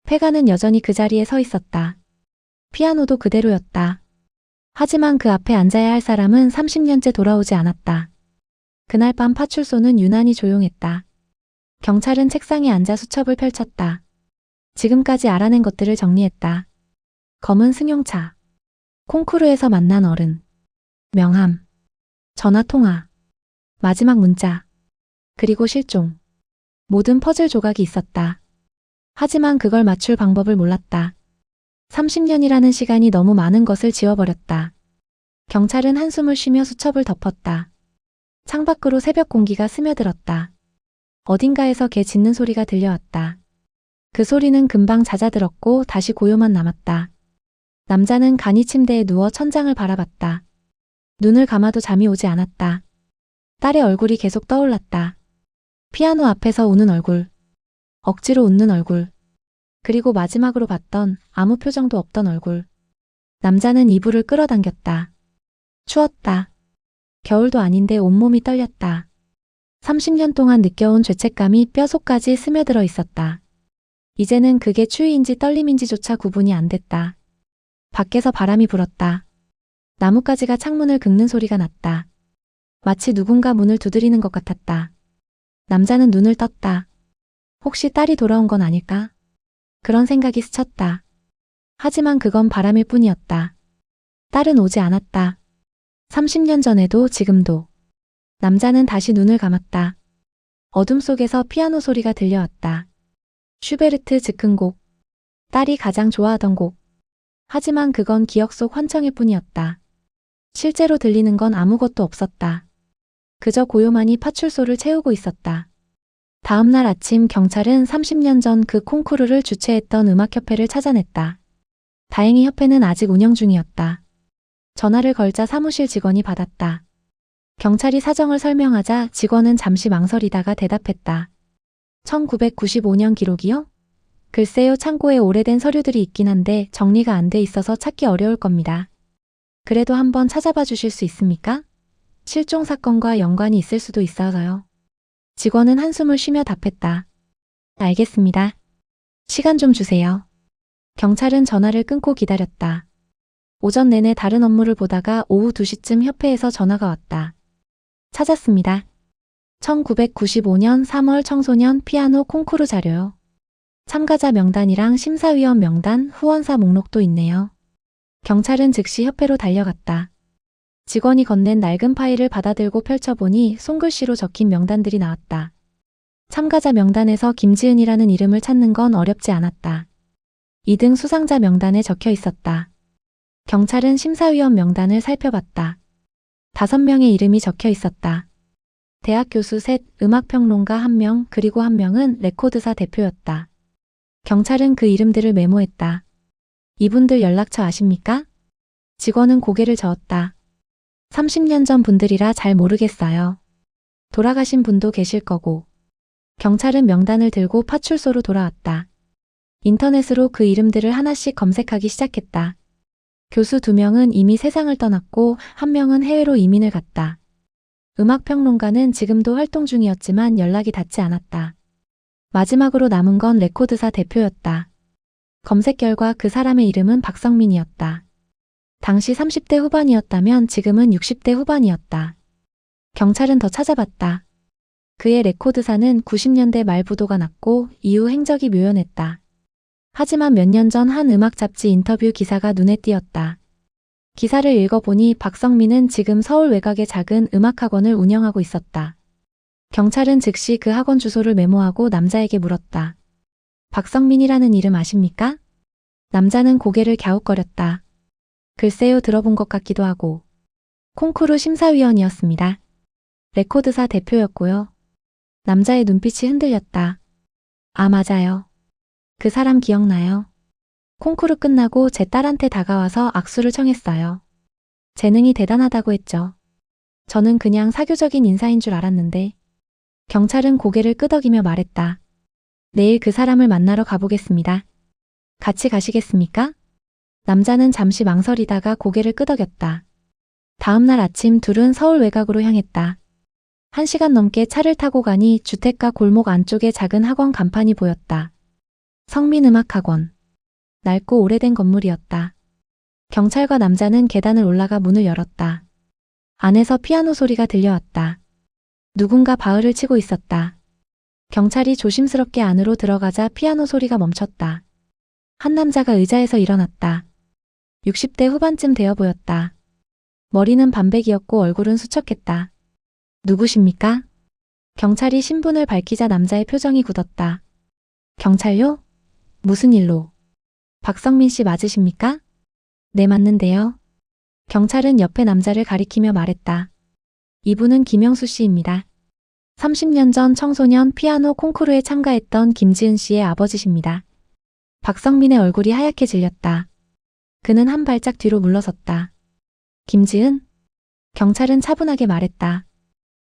폐가는 여전히 그 자리에 서 있었다. 피아노도 그대로였다. 하지만 그 앞에 앉아야 할 사람은 30년째 돌아오지 않았다. 그날 밤 파출소는 유난히 조용했다. 경찰은 책상에 앉아 수첩을 펼쳤다. 지금까지 알아낸 것들을 정리했다. 검은 승용차, 콩쿠르에서 만난 어른, 명함, 전화통화, 마지막 문자, 그리고 실종. 모든 퍼즐 조각이 있었다. 하지만 그걸 맞출 방법을 몰랐다. 30년이라는 시간이 너무 많은 것을 지워버렸다. 경찰은 한숨을 쉬며 수첩을 덮었다. 창밖으로 새벽 공기가 스며들었다. 어딘가에서 개 짖는 소리가 들려왔다. 그 소리는 금방 잦아들었고 다시 고요만 남았다. 남자는 간이 침대에 누워 천장을 바라봤다. 눈을 감아도 잠이 오지 않았다. 딸의 얼굴이 계속 떠올랐다. 피아노 앞에서 우는 얼굴, 억지로 웃는 얼굴, 그리고 마지막으로 봤던 아무 표정도 없던 얼굴. 남자는 이불을 끌어당겼다. 추웠다. 겨울도 아닌데 온몸이 떨렸다. 30년 동안 느껴온 죄책감이 뼈속까지 스며들어 있었다. 이제는 그게 추위인지 떨림인지조차 구분이 안 됐다. 밖에서 바람이 불었다. 나뭇가지가 창문을 긁는 소리가 났다. 마치 누군가 문을 두드리는 것 같았다. 남자는 눈을 떴다. 혹시 딸이 돌아온 건 아닐까? 그런 생각이 스쳤다. 하지만 그건 바람일 뿐이었다. 딸은 오지 않았다. 30년 전에도 지금도. 남자는 다시 눈을 감았다. 어둠 속에서 피아노 소리가 들려왔다. 슈베르트 즉흥곡. 딸이 가장 좋아하던 곡. 하지만 그건 기억 속 환청일 뿐이었다. 실제로 들리는 건 아무것도 없었다. 그저 고요만이 파출소를 채우고 있었다. 다음 날 아침 경찰은 30년 전 그 콩쿠르를 주최했던 음악협회를 찾아냈다. 다행히 협회는 아직 운영 중이었다. 전화를 걸자 사무실 직원이 받았다. 경찰이 사정을 설명하자 직원은 잠시 망설이다가 대답했다. 1995년 기록이요? 글쎄요, 창고에 오래된 서류들이 있긴 한데 정리가 안 돼 있어서 찾기 어려울 겁니다. 그래도 한번 찾아봐 주실 수 있습니까? 실종 사건과 연관이 있을 수도 있어서요. 직원은 한숨을 쉬며 답했다. 알겠습니다. 시간 좀 주세요. 경찰은 전화를 끊고 기다렸다. 오전 내내 다른 업무를 보다가 오후 2시쯤 협회에서 전화가 왔다. 찾았습니다. 1995년 3월 청소년 피아노 콩쿠르 자료요. 참가자 명단이랑 심사위원 명단, 후원사 목록도 있네요. 경찰은 즉시 협회로 달려갔다. 직원이 건넨 낡은 파일을 받아들고 펼쳐보니 손글씨로 적힌 명단들이 나왔다. 참가자 명단에서 김지은이라는 이름을 찾는 건 어렵지 않았다. 2등 수상자 명단에 적혀 있었다. 경찰은 심사위원 명단을 살펴봤다. 5명의 이름이 적혀 있었다. 대학 교수 셋, 음악평론가 1명, 그리고 1명은 레코드사 대표였다. 경찰은 그 이름들을 메모했다. 이분들 연락처 아십니까? 직원은 고개를 저었다. 30년 전 분들이라 잘 모르겠어요. 돌아가신 분도 계실 거고. 경찰은 명단을 들고 파출소로 돌아왔다. 인터넷으로 그 이름들을 하나씩 검색하기 시작했다. 교수 2명은 이미 세상을 떠났고 1명은 해외로 이민을 갔다. 음악평론가는 지금도 활동 중이었지만 연락이 닿지 않았다. 마지막으로 남은 건 레코드사 대표였다. 검색 결과 그 사람의 이름은 박성민이었다. 당시 30대 후반이었다면 지금은 60대 후반이었다. 경찰은 더 찾아봤다. 그의 레코드사는 90년대 말 부도가 났고 이후 행적이 묘연했다. 하지만 몇 년 전 한 음악 잡지 인터뷰 기사가 눈에 띄었다. 기사를 읽어보니 박성민은 지금 서울 외곽의 작은 음악학원을 운영하고 있었다. 경찰은 즉시 그 학원 주소를 메모하고 남자에게 물었다. 박성민이라는 이름 아십니까? 남자는 고개를 갸웃거렸다. 글쎄요, 들어본 것 같기도 하고. 콩쿠르 심사위원이었습니다. 레코드사 대표였고요. 남자의 눈빛이 흔들렸다. 아, 맞아요. 그 사람 기억나요? 콩쿠르 끝나고 제 딸한테 다가와서 악수를 청했어요. 재능이 대단하다고 했죠. 저는 그냥 사교적인 인사인 줄 알았는데. 경찰은 고개를 끄덕이며 말했다. 내일 그 사람을 만나러 가보겠습니다. 같이 가시겠습니까? 남자는 잠시 망설이다가 고개를 끄덕였다. 다음 날 아침 둘은 서울 외곽으로 향했다. 1시간 넘게 차를 타고 가니 주택가 골목 안쪽에 작은 학원 간판이 보였다. 성민음악학원. 낡고 오래된 건물이었다. 경찰과 남자는 계단을 올라가 문을 열었다. 안에서 피아노 소리가 들려왔다. 누군가 바울을 치고 있었다. 경찰이 조심스럽게 안으로 들어가자 피아노 소리가 멈췄다. 한 남자가 의자에서 일어났다. 60대 후반쯤 되어 보였다. 머리는 반백이었고 얼굴은 수척했다. 누구십니까? 경찰이 신분을 밝히자 남자의 표정이 굳었다. 경찰요? 무슨 일로? 박성민 씨 맞으십니까? 네, 맞는데요. 경찰은 옆에 남자를 가리키며 말했다. 이분은 김영수 씨입니다. 30년 전 청소년 피아노 콩쿠르에 참가했던 김지은 씨의 아버지십니다. 박성민의 얼굴이 하얗게 질렸다. 그는 한 발짝 뒤로 물러섰다. 김지은? 경찰은 차분하게 말했다.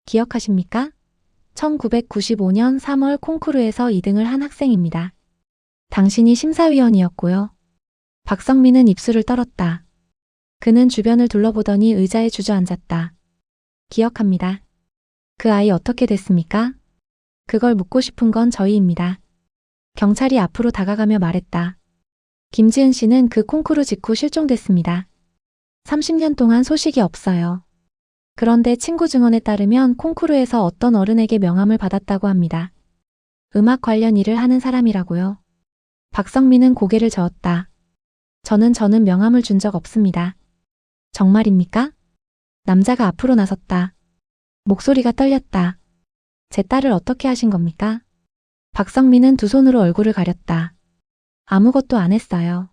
기억하십니까? 1995년 3월 콩쿠르에서 2등을 한 학생입니다. 당신이 심사위원이었고요. 박성민은 입술을 떨었다. 그는 주변을 둘러보더니 의자에 주저앉았다. 기억합니다. 그 아이 어떻게 됐습니까? 그걸 묻고 싶은 건 저희입니다. 경찰이 앞으로 다가가며 말했다. 김지은 씨는 그 콩쿠르 직후 실종됐습니다. 30년 동안 소식이 없어요. 그런데 친구 증언에 따르면 콩쿠르에서 어떤 어른에게 명함을 받았다고 합니다. 음악 관련 일을 하는 사람이라고요. 박성민은 고개를 저었다. 저는 명함을 준 적 없습니다. 정말입니까? 남자가 앞으로 나섰다. 목소리가 떨렸다. 제 딸을 어떻게 하신 겁니까? 박성민은 두 손으로 얼굴을 가렸다. 아무것도 안 했어요.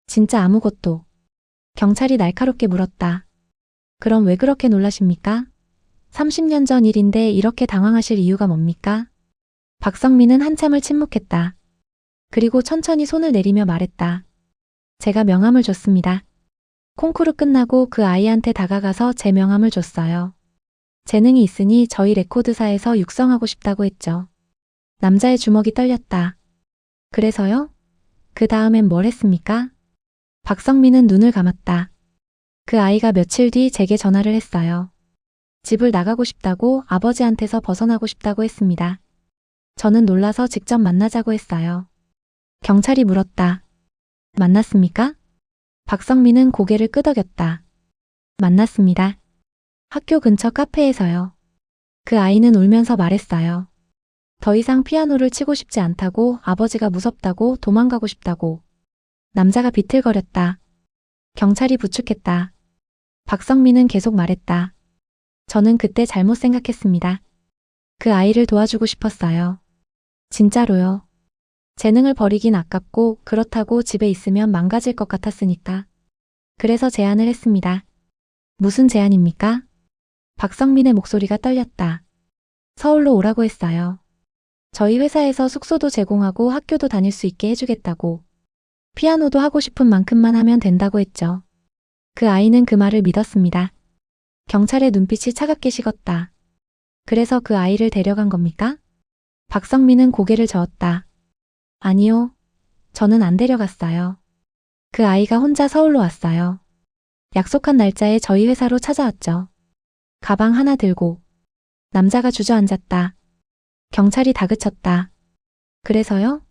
진짜 아무것도. 경찰이 날카롭게 물었다. 그럼 왜 그렇게 놀라십니까? 30년 전 일인데 이렇게 당황하실 이유가 뭡니까? 박성민은 한참을 침묵했다. 그리고 천천히 손을 내리며 말했다. 제가 명함을 줬습니다. 콩쿠르 끝나고 그 아이한테 다가가서 제 명함을 줬어요. 재능이 있으니 저희 레코드사에서 육성하고 싶다고 했죠. 남자의 주먹이 떨렸다. 그래서요? 그 다음엔 뭘 했습니까? 박성민은 눈을 감았다. 그 아이가 며칠 뒤 제게 전화를 했어요. 집을 나가고 싶다고, 아버지한테서 벗어나고 싶다고 했습니다. 저는 놀라서 직접 만나자고 했어요. 경찰이 물었다. 만났습니까? 박성민은 고개를 끄덕였다. 만났습니다. 학교 근처 카페에서요. 그 아이는 울면서 말했어요. 더 이상 피아노를 치고 싶지 않다고, 아버지가 무섭다고, 도망가고 싶다고. 남자가 비틀거렸다. 경찰이 부축했다. 박성민은 계속 말했다. 저는 그때 잘못 생각했습니다. 그 아이를 도와주고 싶었어요. 진짜로요. 재능을 버리긴 아깝고 그렇다고 집에 있으면 망가질 것 같았으니까. 그래서 제안을 했습니다. 무슨 제안입니까? 박성민의 목소리가 떨렸다. 서울로 오라고 했어요. 저희 회사에서 숙소도 제공하고 학교도 다닐 수 있게 해주겠다고. 피아노도 하고 싶은 만큼만 하면 된다고 했죠. 그 아이는 그 말을 믿었습니다. 경찰의 눈빛이 차갑게 식었다. 그래서 그 아이를 데려간 겁니까? 박성민은 고개를 저었다. 아니요. 저는 안 데려갔어요. 그 아이가 혼자 서울로 왔어요. 약속한 날짜에 저희 회사로 찾아왔죠. 가방 하나 들고. 남자가 주저앉았다. 경찰이 다그쳤다. 그래서요?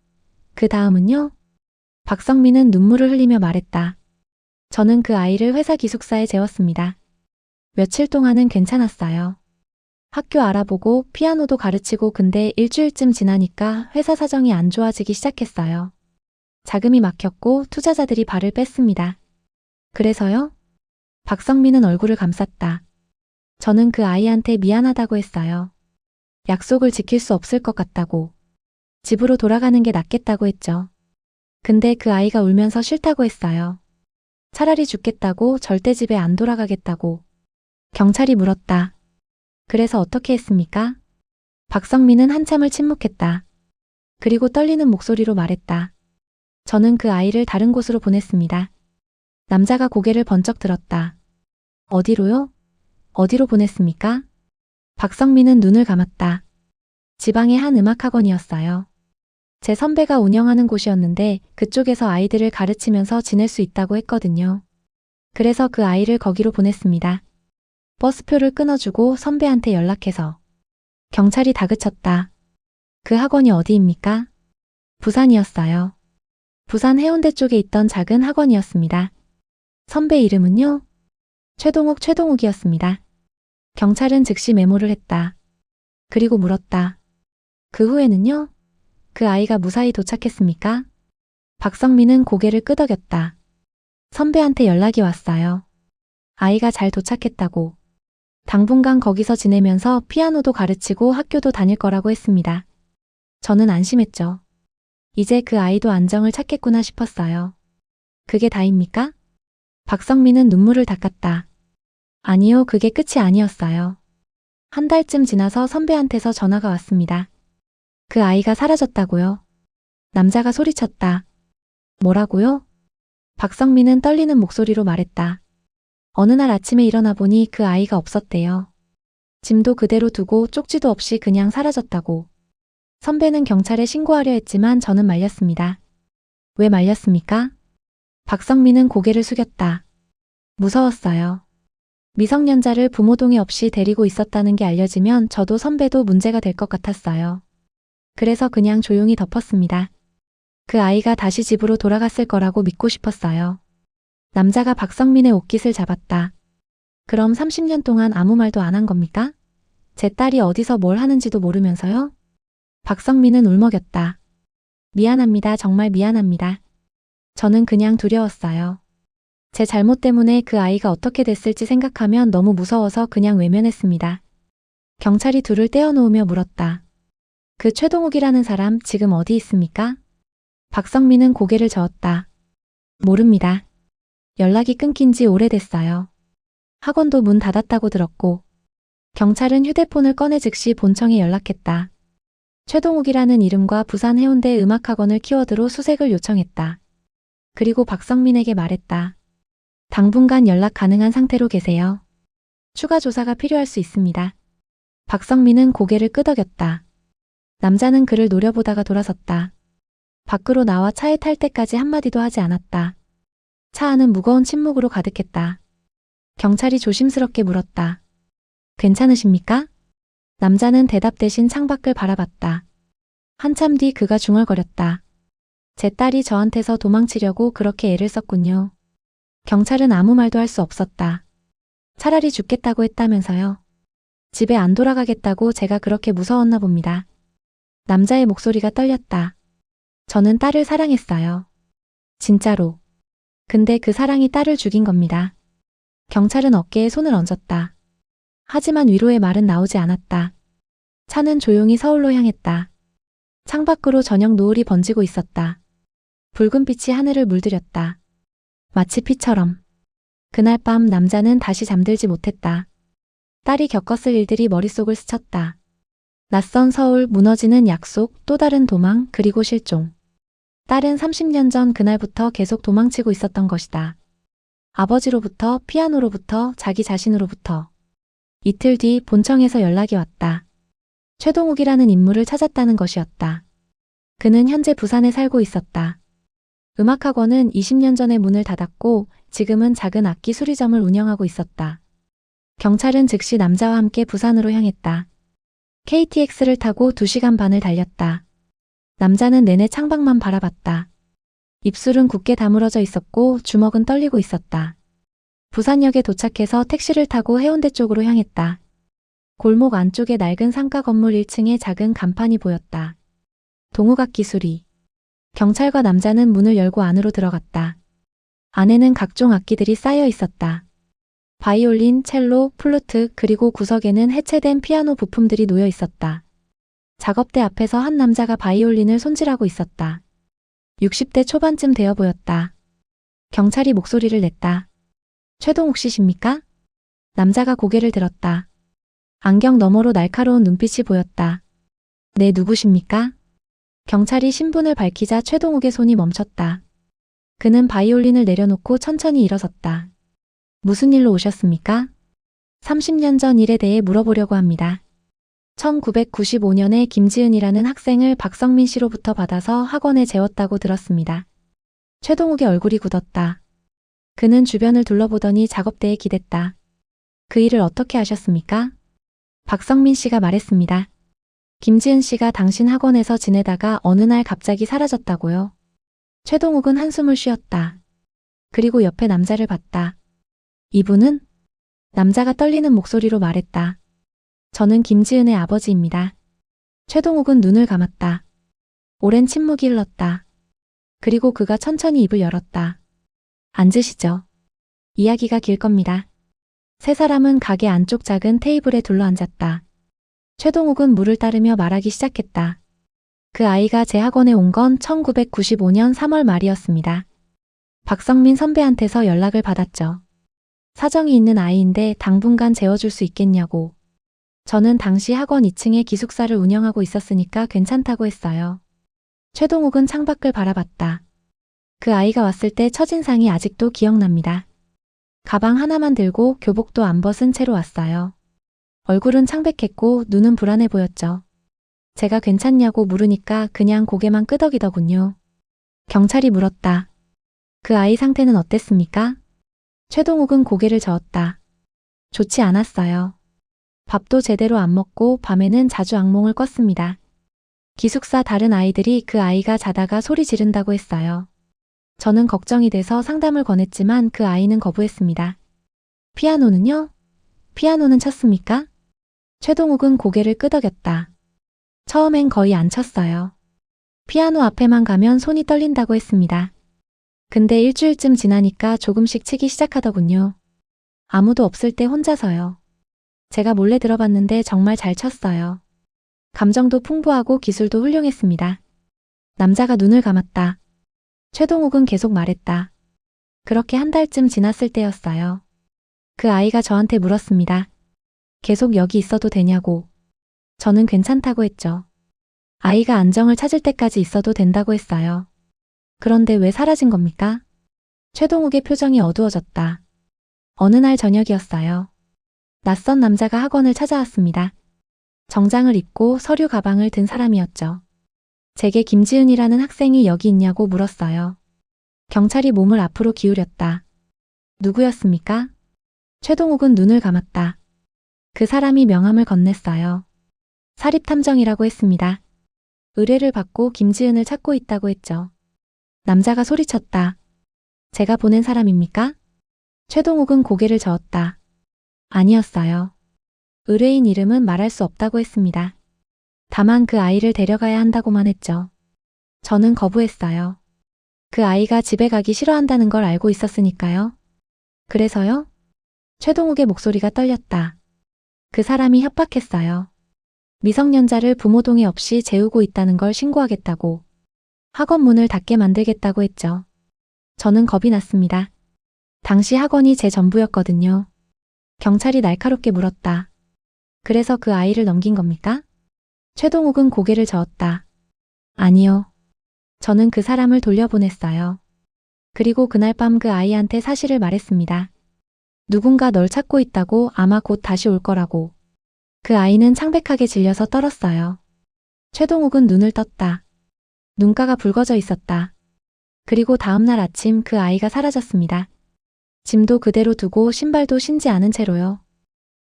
그 다음은요? 박성민은 눈물을 흘리며 말했다. 저는 그 아이를 회사 기숙사에 재웠습니다. 며칠 동안은 괜찮았어요. 학교 알아보고 피아노도 가르치고 근데 일주일쯤 지나니까 회사 사정이 안 좋아지기 시작했어요. 자금이 막혔고 투자자들이 발을 뺐습니다. 그래서요? 박성민은 얼굴을 감쌌다. 저는 그 아이한테 미안하다고 했어요. 약속을 지킬 수 없을 것 같다고. 집으로 돌아가는 게 낫겠다고 했죠. 근데 그 아이가 울면서 싫다고 했어요. 차라리 죽겠다고, 절대 집에 안 돌아가겠다고. 경찰이 물었다. 그래서 어떻게 했습니까? 박성민은 한참을 침묵했다. 그리고 떨리는 목소리로 말했다. 저는 그 아이를 다른 곳으로 보냈습니다. 남자가 고개를 번쩍 들었다. 어디로요? 어디로 보냈습니까? 박성민은 눈을 감았다. 지방의 한 음악학원이었어요. 제 선배가 운영하는 곳이었는데 그쪽에서 아이들을 가르치면서 지낼 수 있다고 했거든요. 그래서 그 아이를 거기로 보냈습니다. 버스표를 끊어주고 선배한테 연락해서. 경찰이 다그쳤다. 그 학원이 어디입니까? 부산이었어요. 부산 해운대 쪽에 있던 작은 학원이었습니다. 선배 이름은요? 최동욱이었습니다. 경찰은 즉시 메모를 했다. 그리고 물었다. 그 후에는요? 그 아이가 무사히 도착했습니까? 박성민은 고개를 끄덕였다. 선배한테 연락이 왔어요. 아이가 잘 도착했다고. 당분간 거기서 지내면서 피아노도 가르치고 학교도 다닐 거라고 했습니다. 저는 안심했죠. 이제 그 아이도 안정을 찾겠구나 싶었어요. 그게 다입니까? 박성민은 눈물을 닦았다. 아니요, 그게 끝이 아니었어요. 한 달쯤 지나서 선배한테서 전화가 왔습니다. 그 아이가 사라졌다고요. 남자가 소리쳤다. 뭐라고요? 박성민은 떨리는 목소리로 말했다. 어느 날 아침에 일어나 보니 그 아이가 없었대요. 짐도 그대로 두고 쪽지도 없이 그냥 사라졌다고. 선배는 경찰에 신고하려 했지만 저는 말렸습니다. 왜 말렸습니까? 박성민은 고개를 숙였다. 무서웠어요. 미성년자를 부모 동의 없이 데리고 있었다는 게 알려지면 저도 선배도 문제가 될 것 같았어요. 그래서 그냥 조용히 덮었습니다. 그 아이가 다시 집으로 돌아갔을 거라고 믿고 싶었어요. 남자가 박성민의 옷깃을 잡았다. 그럼 30년 동안 아무 말도 안 한 겁니까? 제 딸이 어디서 뭘 하는지도 모르면서요? 박성민은 울먹였다. 미안합니다. 정말 미안합니다. 저는 그냥 두려웠어요. 제 잘못 때문에 그 아이가 어떻게 됐을지 생각하면 너무 무서워서 그냥 외면했습니다. 경찰이 둘을 떼어놓으며 물었다. 그 최동욱이라는 사람 지금 어디 있습니까? 박성민은 고개를 저었다. 모릅니다. 연락이 끊긴 지 오래됐어요. 학원도 문 닫았다고 들었고. 경찰은 휴대폰을 꺼내 즉시 본청에 연락했다. 최동욱이라는 이름과 부산 해운대 음악학원을 키워드로 수색을 요청했다. 그리고 박성민에게 말했다. 당분간 연락 가능한 상태로 계세요. 추가 조사가 필요할 수 있습니다. 박성민은 고개를 끄덕였다. 남자는 그를 노려보다가 돌아섰다. 밖으로 나와 차에 탈 때까지 한마디도 하지 않았다. 차 안은 무거운 침묵으로 가득했다. 경찰이 조심스럽게 물었다. 괜찮으십니까? 남자는 대답 대신 창밖을 바라봤다. 한참 뒤 그가 중얼거렸다. 제 딸이 저한테서 도망치려고 그렇게 애를 썼군요. 경찰은 아무 말도 할 수 없었다. 차라리 죽겠다고 했다면서요. 집에 안 돌아가겠다고 제가 그렇게 무서웠나 봅니다. 남자의 목소리가 떨렸다. 저는 딸을 사랑했어요. 진짜로. 근데 그 사랑이 딸을 죽인 겁니다. 경찰은 어깨에 손을 얹었다. 하지만 위로의 말은 나오지 않았다. 차는 조용히 서울로 향했다. 창밖으로 저녁 노을이 번지고 있었다. 붉은 빛이 하늘을 물들였다. 마치 피처럼. 그날 밤 남자는 다시 잠들지 못했다. 딸이 겪었을 일들이 머릿속을 스쳤다. 낯선 서울, 무너지는 약속, 또 다른 도망, 그리고 실종. 딸은 30년 전 그날부터 계속 도망치고 있었던 것이다. 아버지로부터, 피아노로부터, 자기 자신으로부터. 이틀 뒤 본청에서 연락이 왔다. 최동욱이라는 인물을 찾았다는 것이었다. 그는 현재 부산에 살고 있었다. 음악학원은 20년 전에 문을 닫았고 지금은 작은 악기 수리점을 운영하고 있었다. 경찰은 즉시 남자와 함께 부산으로 향했다. KTX를 타고 2시간 반을 달렸다. 남자는 내내 창밖만 바라봤다. 입술은 굳게 다물어져 있었고 주먹은 떨리고 있었다. 부산역에 도착해서 택시를 타고 해운대 쪽으로 향했다. 골목 안쪽에 낡은 상가 건물 1층에 작은 간판이 보였다. 동욱악기 수리. 경찰과 남자는 문을 열고 안으로 들어갔다. 안에는 각종 악기들이 쌓여 있었다. 바이올린, 첼로, 플루트, 그리고 구석에는 해체된 피아노 부품들이 놓여 있었다. 작업대 앞에서 한 남자가 바이올린을 손질하고 있었다. 60대 초반쯤 되어 보였다. 경찰이 목소리를 냈다. 최동욱 씨십니까? 남자가 고개를 들었다. 안경 너머로 날카로운 눈빛이 보였다. 네, 누구십니까? 경찰이 신분을 밝히자 최동욱의 손이 멈췄다. 그는 바이올린을 내려놓고 천천히 일어섰다. 무슨 일로 오셨습니까? 30년 전 일에 대해 물어보려고 합니다. 1995년에 김지은이라는 학생을 박성민 씨로부터 받아서 학원에 재웠다고 들었습니다. 최동욱의 얼굴이 굳었다. 그는 주변을 둘러보더니 작업대에 기댔다. 그 일을 어떻게 하셨습니까? 박성민 씨가 말했습니다. 김지은 씨가 당신 학원에서 지내다가 어느 날 갑자기 사라졌다고요. 최동욱은 한숨을 쉬었다. 그리고 옆에 남자를 봤다. 이분은? 남자가 떨리는 목소리로 말했다. 저는 김지은의 아버지입니다. 최동욱은 눈을 감았다. 오랜 침묵이 흘렀다. 그리고 그가 천천히 입을 열었다. 앉으시죠. 이야기가 길 겁니다. 세 사람은 가게 안쪽 작은 테이블에 둘러앉았다. 최동욱은 물을 따르며 말하기 시작했다. 그 아이가 제 학원에 온 건 1995년 3월 말이었습니다. 박성민 선배한테서 연락을 받았죠. 사정이 있는 아이인데 당분간 재워줄 수 있겠냐고. 저는 당시 학원 2층에 기숙사를 운영하고 있었으니까 괜찮다고 했어요. 최동욱은 창밖을 바라봤다. 그 아이가 왔을 때 첫인상이 아직도 기억납니다. 가방 하나만 들고 교복도 안 벗은 채로 왔어요. 얼굴은 창백했고 눈은 불안해 보였죠. 제가 괜찮냐고 물으니까 그냥 고개만 끄덕이더군요. 경찰이 물었다. 그 아이 상태는 어땠습니까? 최동욱은 고개를 저었다. 좋지 않았어요. 밥도 제대로 안 먹고 밤에는 자주 악몽을 꿨습니다. 기숙사 다른 아이들이 그 아이가 자다가 소리 지른다고 했어요. 저는 걱정이 돼서 상담을 권했지만 그 아이는 거부했습니다. 피아노는요? 피아노는 쳤습니까? 최동욱은 고개를 끄덕였다. 처음엔 거의 안 쳤어요. 피아노 앞에만 가면 손이 떨린다고 했습니다. 근데 일주일쯤 지나니까 조금씩 치기 시작하더군요. 아무도 없을 때 혼자서요. 제가 몰래 들어봤는데 정말 잘 쳤어요. 감정도 풍부하고 기술도 훌륭했습니다. 남자가 눈을 감았다. 최동욱은 계속 말했다. 그렇게 한 달쯤 지났을 때였어요. 그 아이가 저한테 물었습니다. 계속 여기 있어도 되냐고. 저는 괜찮다고 했죠. 아이가 안정을 찾을 때까지 있어도 된다고 했어요. 그런데 왜 사라진 겁니까? 최동욱의 표정이 어두워졌다. 어느 날 저녁이었어요. 낯선 남자가 학원을 찾아왔습니다. 정장을 입고 서류 가방을 든 사람이었죠. 제게 김지은이라는 학생이 여기 있냐고 물었어요. 경찰이 몸을 앞으로 기울였다. 누구였습니까? 최동욱은 눈을 감았다. 그 사람이 명함을 건넸어요. 사립탐정이라고 했습니다. 의뢰를 받고 김지은을 찾고 있다고 했죠. 남자가 소리쳤다. 제가 보낸 사람입니까? 최동욱은 고개를 저었다. 아니었어요. 의뢰인 이름은 말할 수 없다고 했습니다. 다만 그 아이를 데려가야 한다고만 했죠. 저는 거부했어요. 그 아이가 집에 가기 싫어한다는 걸 알고 있었으니까요. 그래서요? 최동욱의 목소리가 떨렸다. 그 사람이 협박했어요. 미성년자를 부모 동의 없이 재우고 있다는 걸 신고하겠다고. 학원 문을 닫게 만들겠다고 했죠. 저는 겁이 났습니다. 당시 학원이 제 전부였거든요. 경찰이 날카롭게 물었다. 그래서 그 아이를 넘긴 겁니까? 최동욱은 고개를 저었다. 아니요. 저는 그 사람을 돌려보냈어요. 그리고 그날 밤 그 아이한테 사실을 말했습니다. 누군가 널 찾고 있다고, 아마 곧 다시 올 거라고. 그 아이는 창백하게 질려서 떨었어요. 최동욱은 눈을 떴다. 눈가가 붉어져 있었다. 그리고 다음날 아침 그 아이가 사라졌습니다. 짐도 그대로 두고 신발도 신지 않은 채로요.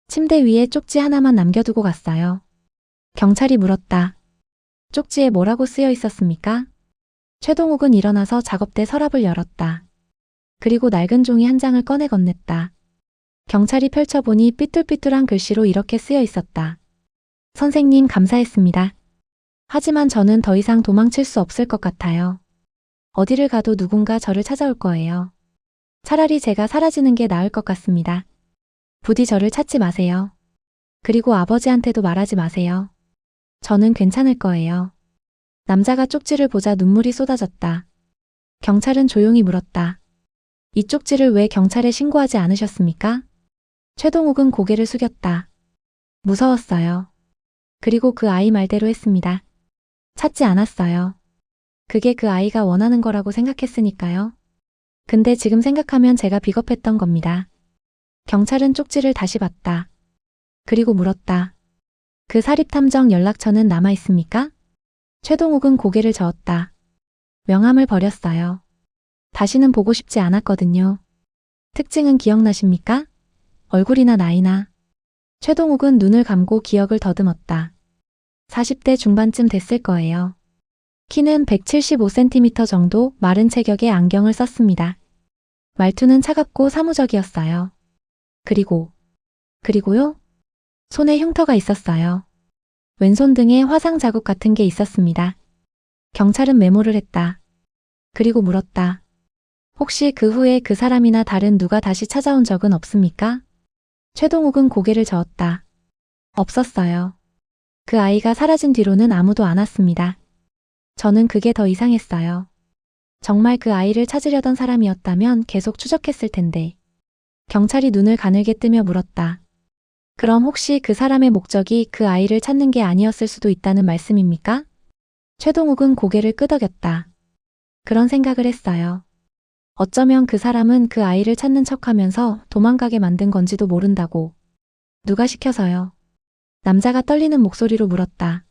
침대 위에 쪽지 하나만 남겨두고 갔어요. 경찰이 물었다. 쪽지에 뭐라고 쓰여 있었습니까? 최동욱은 일어나서 작업대 서랍을 열었다. 그리고 낡은 종이 한 장을 꺼내 건넸다. 경찰이 펼쳐보니 삐뚤삐뚤한 글씨로 이렇게 쓰여 있었다. 선생님 감사했습니다. 하지만 저는 더 이상 도망칠 수 없을 것 같아요. 어디를 가도 누군가 저를 찾아올 거예요. 차라리 제가 사라지는 게 나을 것 같습니다. 부디 저를 찾지 마세요. 그리고 아버지한테도 말하지 마세요. 저는 괜찮을 거예요. 남자가 쪽지를 보자 눈물이 쏟아졌다. 경찰은 조용히 물었다. 이 쪽지를 왜 경찰에 신고하지 않으셨습니까? 최동욱은 고개를 숙였다. 무서웠어요. 그리고 그 아이 말대로 했습니다. 찾지 않았어요. 그게 그 아이가 원하는 거라고 생각했으니까요. 근데 지금 생각하면 제가 비겁했던 겁니다. 경찰은 쪽지를 다시 봤다. 그리고 물었다. 그 사립탐정 연락처는 남아 있습니까? 최동욱은 고개를 저었다. 명함을 버렸어요. 다시는 보고 싶지 않았거든요. 특징은 기억나십니까? 얼굴이나 나이나. 최동욱은 눈을 감고 기억을 더듬었다. 40대 중반쯤 됐을 거예요. 키는 175cm 정도, 마른 체격의 안경을 썼습니다. 말투는 차갑고 사무적이었어요. 그리고요? 손에 흉터가 있었어요. 왼손 등에 화상 자국 같은 게 있었습니다. 경찰은 메모를 했다. 그리고 물었다. 혹시 그 후에 그 사람이나 다른 누가 다시 찾아온 적은 없습니까? 최동욱은 고개를 저었다. 없었어요. 그 아이가 사라진 뒤로는 아무도 안 왔습니다. 저는 그게 더 이상했어요. 정말 그 아이를 찾으려던 사람이었다면 계속 추적했을 텐데. 경찰이 눈을 가늘게 뜨며 물었다. 그럼 혹시 그 사람의 목적이 그 아이를 찾는 게 아니었을 수도 있다는 말씀입니까? 최동욱은 고개를 끄덕였다. 그런 생각을 했어요. 어쩌면 그 사람은 그 아이를 찾는 척하면서 도망가게 만든 건지도 모른다고. 누가 시켜서요? 남자가 떨리는 목소리로 물었다.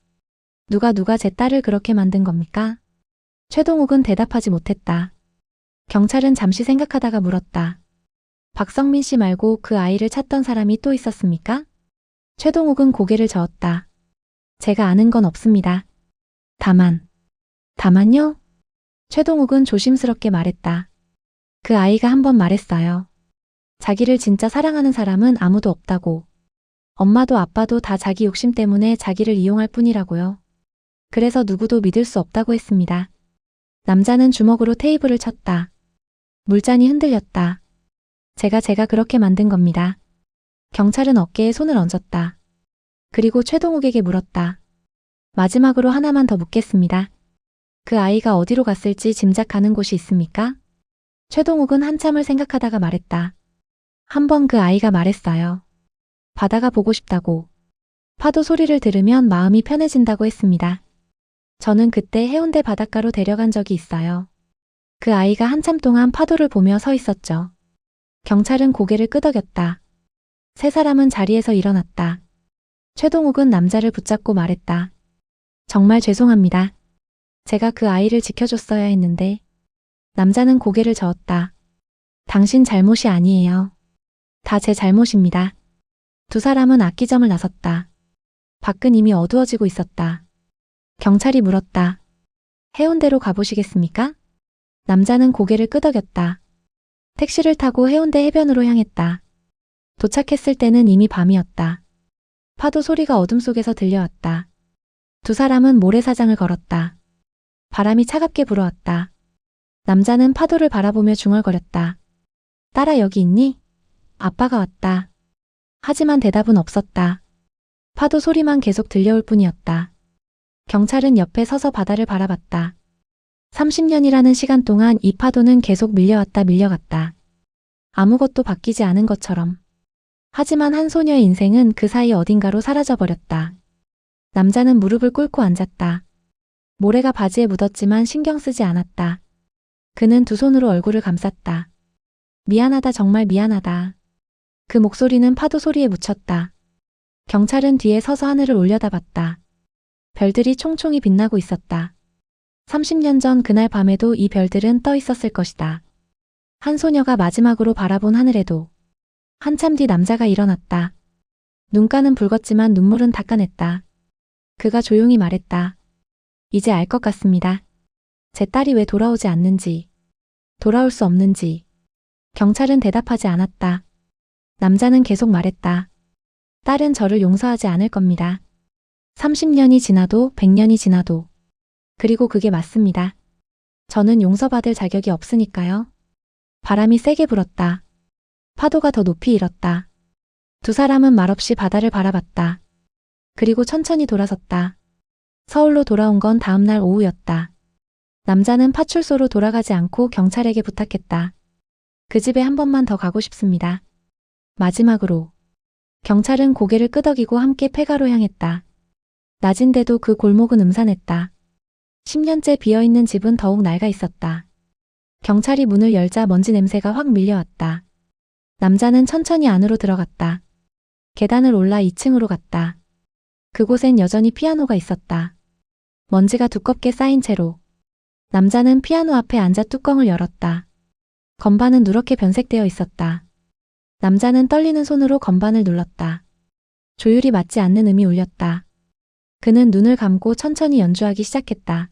누가 제 딸을 그렇게 만든 겁니까? 최동욱은 대답하지 못했다. 경찰은 잠시 생각하다가 물었다. 박성민 씨 말고 그 아이를 찾던 사람이 또 있었습니까? 최동욱은 고개를 저었다. 제가 아는 건 없습니다. 다만요? 최동욱은 조심스럽게 말했다. 그 아이가 한 번 말했어요. 자기를 진짜 사랑하는 사람은 아무도 없다고. 엄마도 아빠도 다 자기 욕심 때문에 자기를 이용할 뿐이라고요. 그래서 누구도 믿을 수 없다고 했습니다. 남자는 주먹으로 테이블을 쳤다. 물잔이 흔들렸다. 제가 그렇게 만든 겁니다. 경찰은 어깨에 손을 얹었다. 그리고 최동욱에게 물었다. 마지막으로 하나만 더 묻겠습니다. 그 아이가 어디로 갔을지 짐작 가는 곳이 있습니까? 최동욱은 한참을 생각하다가 말했다. 한 번 그 아이가 말했어요. 바다가 보고 싶다고. 파도 소리를 들으면 마음이 편해진다고 했습니다. 저는 그때 해운대 바닷가로 데려간 적이 있어요. 그 아이가 한참 동안 파도를 보며 서 있었죠. 경찰은 고개를 끄덕였다. 세 사람은 자리에서 일어났다. 최동욱은 남자를 붙잡고 말했다. 정말 죄송합니다. 제가 그 아이를 지켜줬어야 했는데. 남자는 고개를 저었다. 당신 잘못이 아니에요. 다 제 잘못입니다. 두 사람은 악기점을 나섰다. 밖은 이미 어두워지고 있었다. 경찰이 물었다. 해운대로 가보시겠습니까? 남자는 고개를 끄덕였다. 택시를 타고 해운대 해변으로 향했다. 도착했을 때는 이미 밤이었다. 파도 소리가 어둠 속에서 들려왔다. 두 사람은 모래사장을 걸었다. 바람이 차갑게 불어왔다. 남자는 파도를 바라보며 중얼거렸다. 딸아 여기 있니? 아빠가 왔다. 하지만 대답은 없었다. 파도 소리만 계속 들려올 뿐이었다. 경찰은 옆에 서서 바다를 바라봤다. 30년이라는 시간 동안 이 파도는 계속 밀려왔다 밀려갔다. 아무것도 바뀌지 않은 것처럼. 하지만 한 소녀의 인생은 그 사이 어딘가로 사라져버렸다. 남자는 무릎을 꿇고 앉았다. 모래가 바지에 묻었지만 신경 쓰지 않았다. 그는 두 손으로 얼굴을 감쌌다. 미안하다 정말 미안하다. 그 목소리는 파도 소리에 묻혔다. 경찰은 뒤에 서서 하늘을 올려다봤다. 별들이 총총히 빛나고 있었다. 30년 전 그날 밤에도 이 별들은 떠 있었을 것이다. 한 소녀가 마지막으로 바라본 하늘에도. 한참 뒤 남자가 일어났다. 눈가는 붉었지만 눈물은 닦아냈다. 그가 조용히 말했다. 이제 알 것 같습니다. 제 딸이 왜 돌아오지 않는지. 돌아올 수 없는지. 경찰은 대답하지 않았다. 남자는 계속 말했다. 딸은 저를 용서하지 않을 겁니다. 30년이 지나도 100년이 지나도. 그리고 그게 맞습니다. 저는 용서받을 자격이 없으니까요. 바람이 세게 불었다. 파도가 더 높이 일었다. 두 사람은 말없이 바다를 바라봤다. 그리고 천천히 돌아섰다. 서울로 돌아온 건 다음 날 오후였다. 남자는 파출소로 돌아가지 않고 경찰에게 부탁했다. 그 집에 한 번만 더 가고 싶습니다. 마지막으로. 경찰은 고개를 끄덕이고 함께 폐가로 향했다. 낮인데도 그 골목은 음산했다. 10년째 비어있는 집은 더욱 낡아 있었다. 경찰이 문을 열자 먼지 냄새가 확 밀려왔다. 남자는 천천히 안으로 들어갔다. 계단을 올라 2층으로 갔다. 그곳엔 여전히 피아노가 있었다. 먼지가 두껍게 쌓인 채로. 남자는 피아노 앞에 앉아 뚜껑을 열었다. 건반은 누렇게 변색되어 있었다. 남자는 떨리는 손으로 건반을 눌렀다. 조율이 맞지 않는 음이 울렸다. 그는 눈을 감고 천천히 연주하기 시작했다.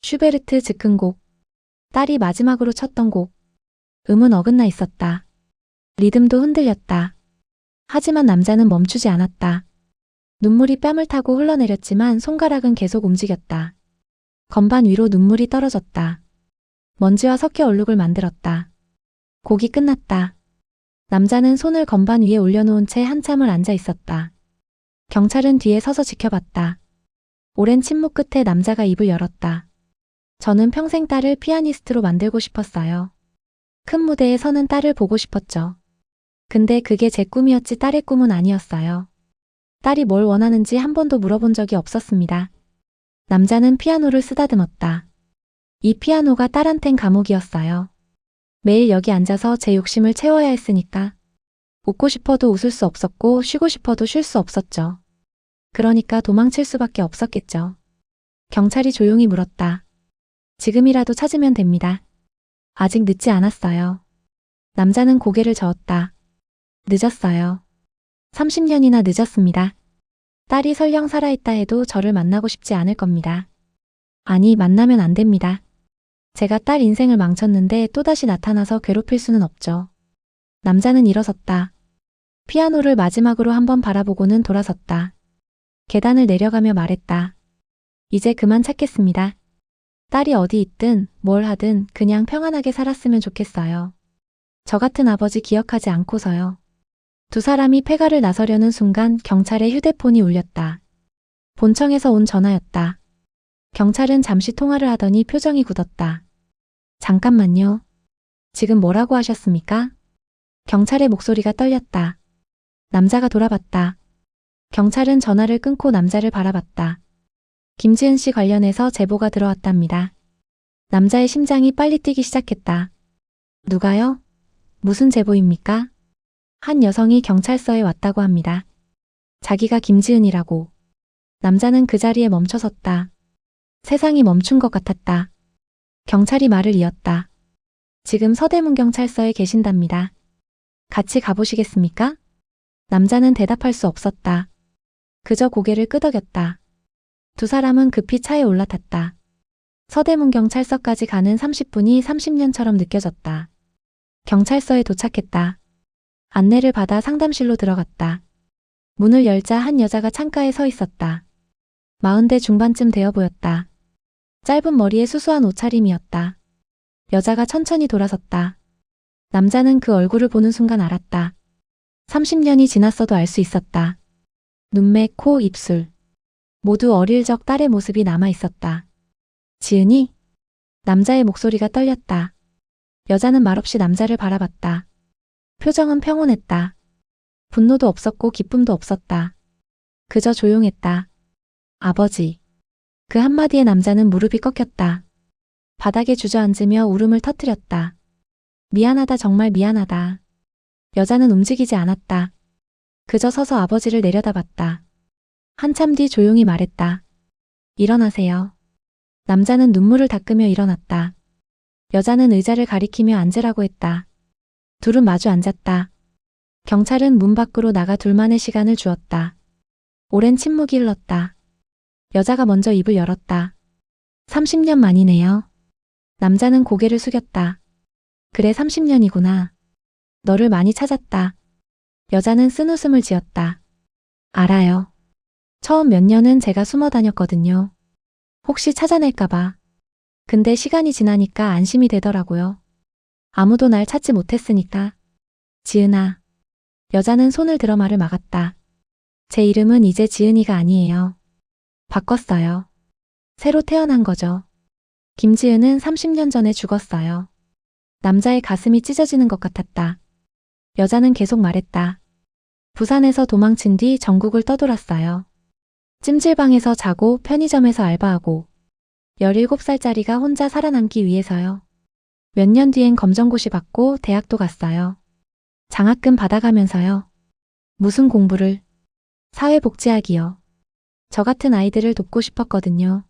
슈베르트 즉흥곡. 딸이 마지막으로 쳤던 곡. 음은 어긋나 있었다. 리듬도 흔들렸다. 하지만 남자는 멈추지 않았다. 눈물이 뺨을 타고 흘러내렸지만 손가락은 계속 움직였다. 건반 위로 눈물이 떨어졌다. 먼지와 섞여 얼룩을 만들었다. 곡이 끝났다. 남자는 손을 건반 위에 올려놓은 채 한참을 앉아 있었다. 경찰은 뒤에 서서 지켜봤다. 오랜 침묵 끝에 남자가 입을 열었다. 저는 평생 딸을 피아니스트로 만들고 싶었어요. 큰 무대에 서는 딸을 보고 싶었죠. 근데 그게 제 꿈이었지 딸의 꿈은 아니었어요. 딸이 뭘 원하는지 한 번도 물어본 적이 없었습니다. 남자는 피아노를 쓰다듬었다. 이 피아노가 딸한텐 감옥이었어요. 매일 여기 앉아서 제 욕심을 채워야 했으니까. 웃고 싶어도 웃을 수 없었고 쉬고 싶어도 쉴 수 없었죠. 그러니까 도망칠 수밖에 없었겠죠. 경찰이 조용히 물었다. 지금이라도 찾으면 됩니다. 아직 늦지 않았어요. 남자는 고개를 저었다. 늦었어요. 30년이나 늦었습니다. 딸이 설령 살아있다 해도 저를 만나고 싶지 않을 겁니다. 아니, 만나면 안 됩니다. 제가 딸 인생을 망쳤는데 또다시 나타나서 괴롭힐 수는 없죠. 남자는 일어섰다. 피아노를 마지막으로 한번 바라보고는 돌아섰다. 계단을 내려가며 말했다. 이제 그만 찾겠습니다. 딸이 어디 있든 뭘 하든 그냥 평안하게 살았으면 좋겠어요. 저 같은 아버지 기억하지 않고서요. 두 사람이 폐가를 나서려는 순간 경찰의 휴대폰이 울렸다. 본청에서 온 전화였다. 경찰은 잠시 통화를 하더니 표정이 굳었다. 잠깐만요. 지금 뭐라고 하셨습니까? 경찰의 목소리가 떨렸다. 남자가 돌아봤다. 경찰은 전화를 끊고 남자를 바라봤다. 김지은 씨 관련해서 제보가 들어왔답니다. 남자의 심장이 빨리 뛰기 시작했다. 누가요? 무슨 제보입니까? 한 여성이 경찰서에 왔다고 합니다. 자기가 김지은이라고. 남자는 그 자리에 멈춰섰다. 세상이 멈춘 것 같았다. 경찰이 말을 이었다. 지금 서대문경찰서에 계신답니다. 같이 가보시겠습니까? 남자는 대답할 수 없었다. 그저 고개를 끄덕였다. 두 사람은 급히 차에 올라탔다. 서대문경찰서까지 가는 30분이 30년처럼 느껴졌다. 경찰서에 도착했다. 안내를 받아 상담실로 들어갔다. 문을 열자 한 여자가 창가에 서 있었다. 40대 중반쯤 되어 보였다. 짧은 머리에 수수한 옷차림이었다. 여자가 천천히 돌아섰다. 남자는 그 얼굴을 보는 순간 알았다. 30년이 지났어도 알 수 있었다. 눈매, 코, 입술. 모두 어릴 적 딸의 모습이 남아 있었다. 지은이? 남자의 목소리가 떨렸다. 여자는 말없이 남자를 바라봤다. 표정은 평온했다. 분노도 없었고 기쁨도 없었다. 그저 조용했다. 아버지. 그 한마디에 남자는 무릎이 꺾였다. 바닥에 주저앉으며 울음을 터뜨렸다. 미안하다, 정말 미안하다. 여자는 움직이지 않았다. 그저 서서 아버지를 내려다봤다. 한참 뒤 조용히 말했다. 일어나세요. 남자는 눈물을 닦으며 일어났다. 여자는 의자를 가리키며 앉으라고 했다. 둘은 마주 앉았다. 경찰은 문 밖으로 나가 둘만의 시간을 주었다. 오랜 침묵이 흘렀다. 여자가 먼저 입을 열었다. 30년 만이네요. 남자는 고개를 숙였다. 그래, 30년이구나. 너를 많이 찾았다. 여자는 쓴웃음을 지었다. 알아요. 처음 몇 년은 제가 숨어 다녔거든요. 혹시 찾아낼까봐. 근데 시간이 지나니까 안심이 되더라고요. 아무도 날 찾지 못했으니까. 지은아. 여자는 손을 들어 말을 막았다. 제 이름은 이제 지은이가 아니에요. 바꿨어요. 새로 태어난 거죠. 김지은은 30년 전에 죽었어요. 남자의 가슴이 찢어지는 것 같았다. 여자는 계속 말했다. 부산에서 도망친 뒤 전국을 떠돌았어요. 찜질방에서 자고 편의점에서 알바하고 17살짜리가 혼자 살아남기 위해서요. 몇 년 뒤엔 검정고시 받고 대학도 갔어요. 장학금 받아가면서요. 무슨 공부를? 사회복지학이요. 저 같은 아이들을 돕고 싶었거든요.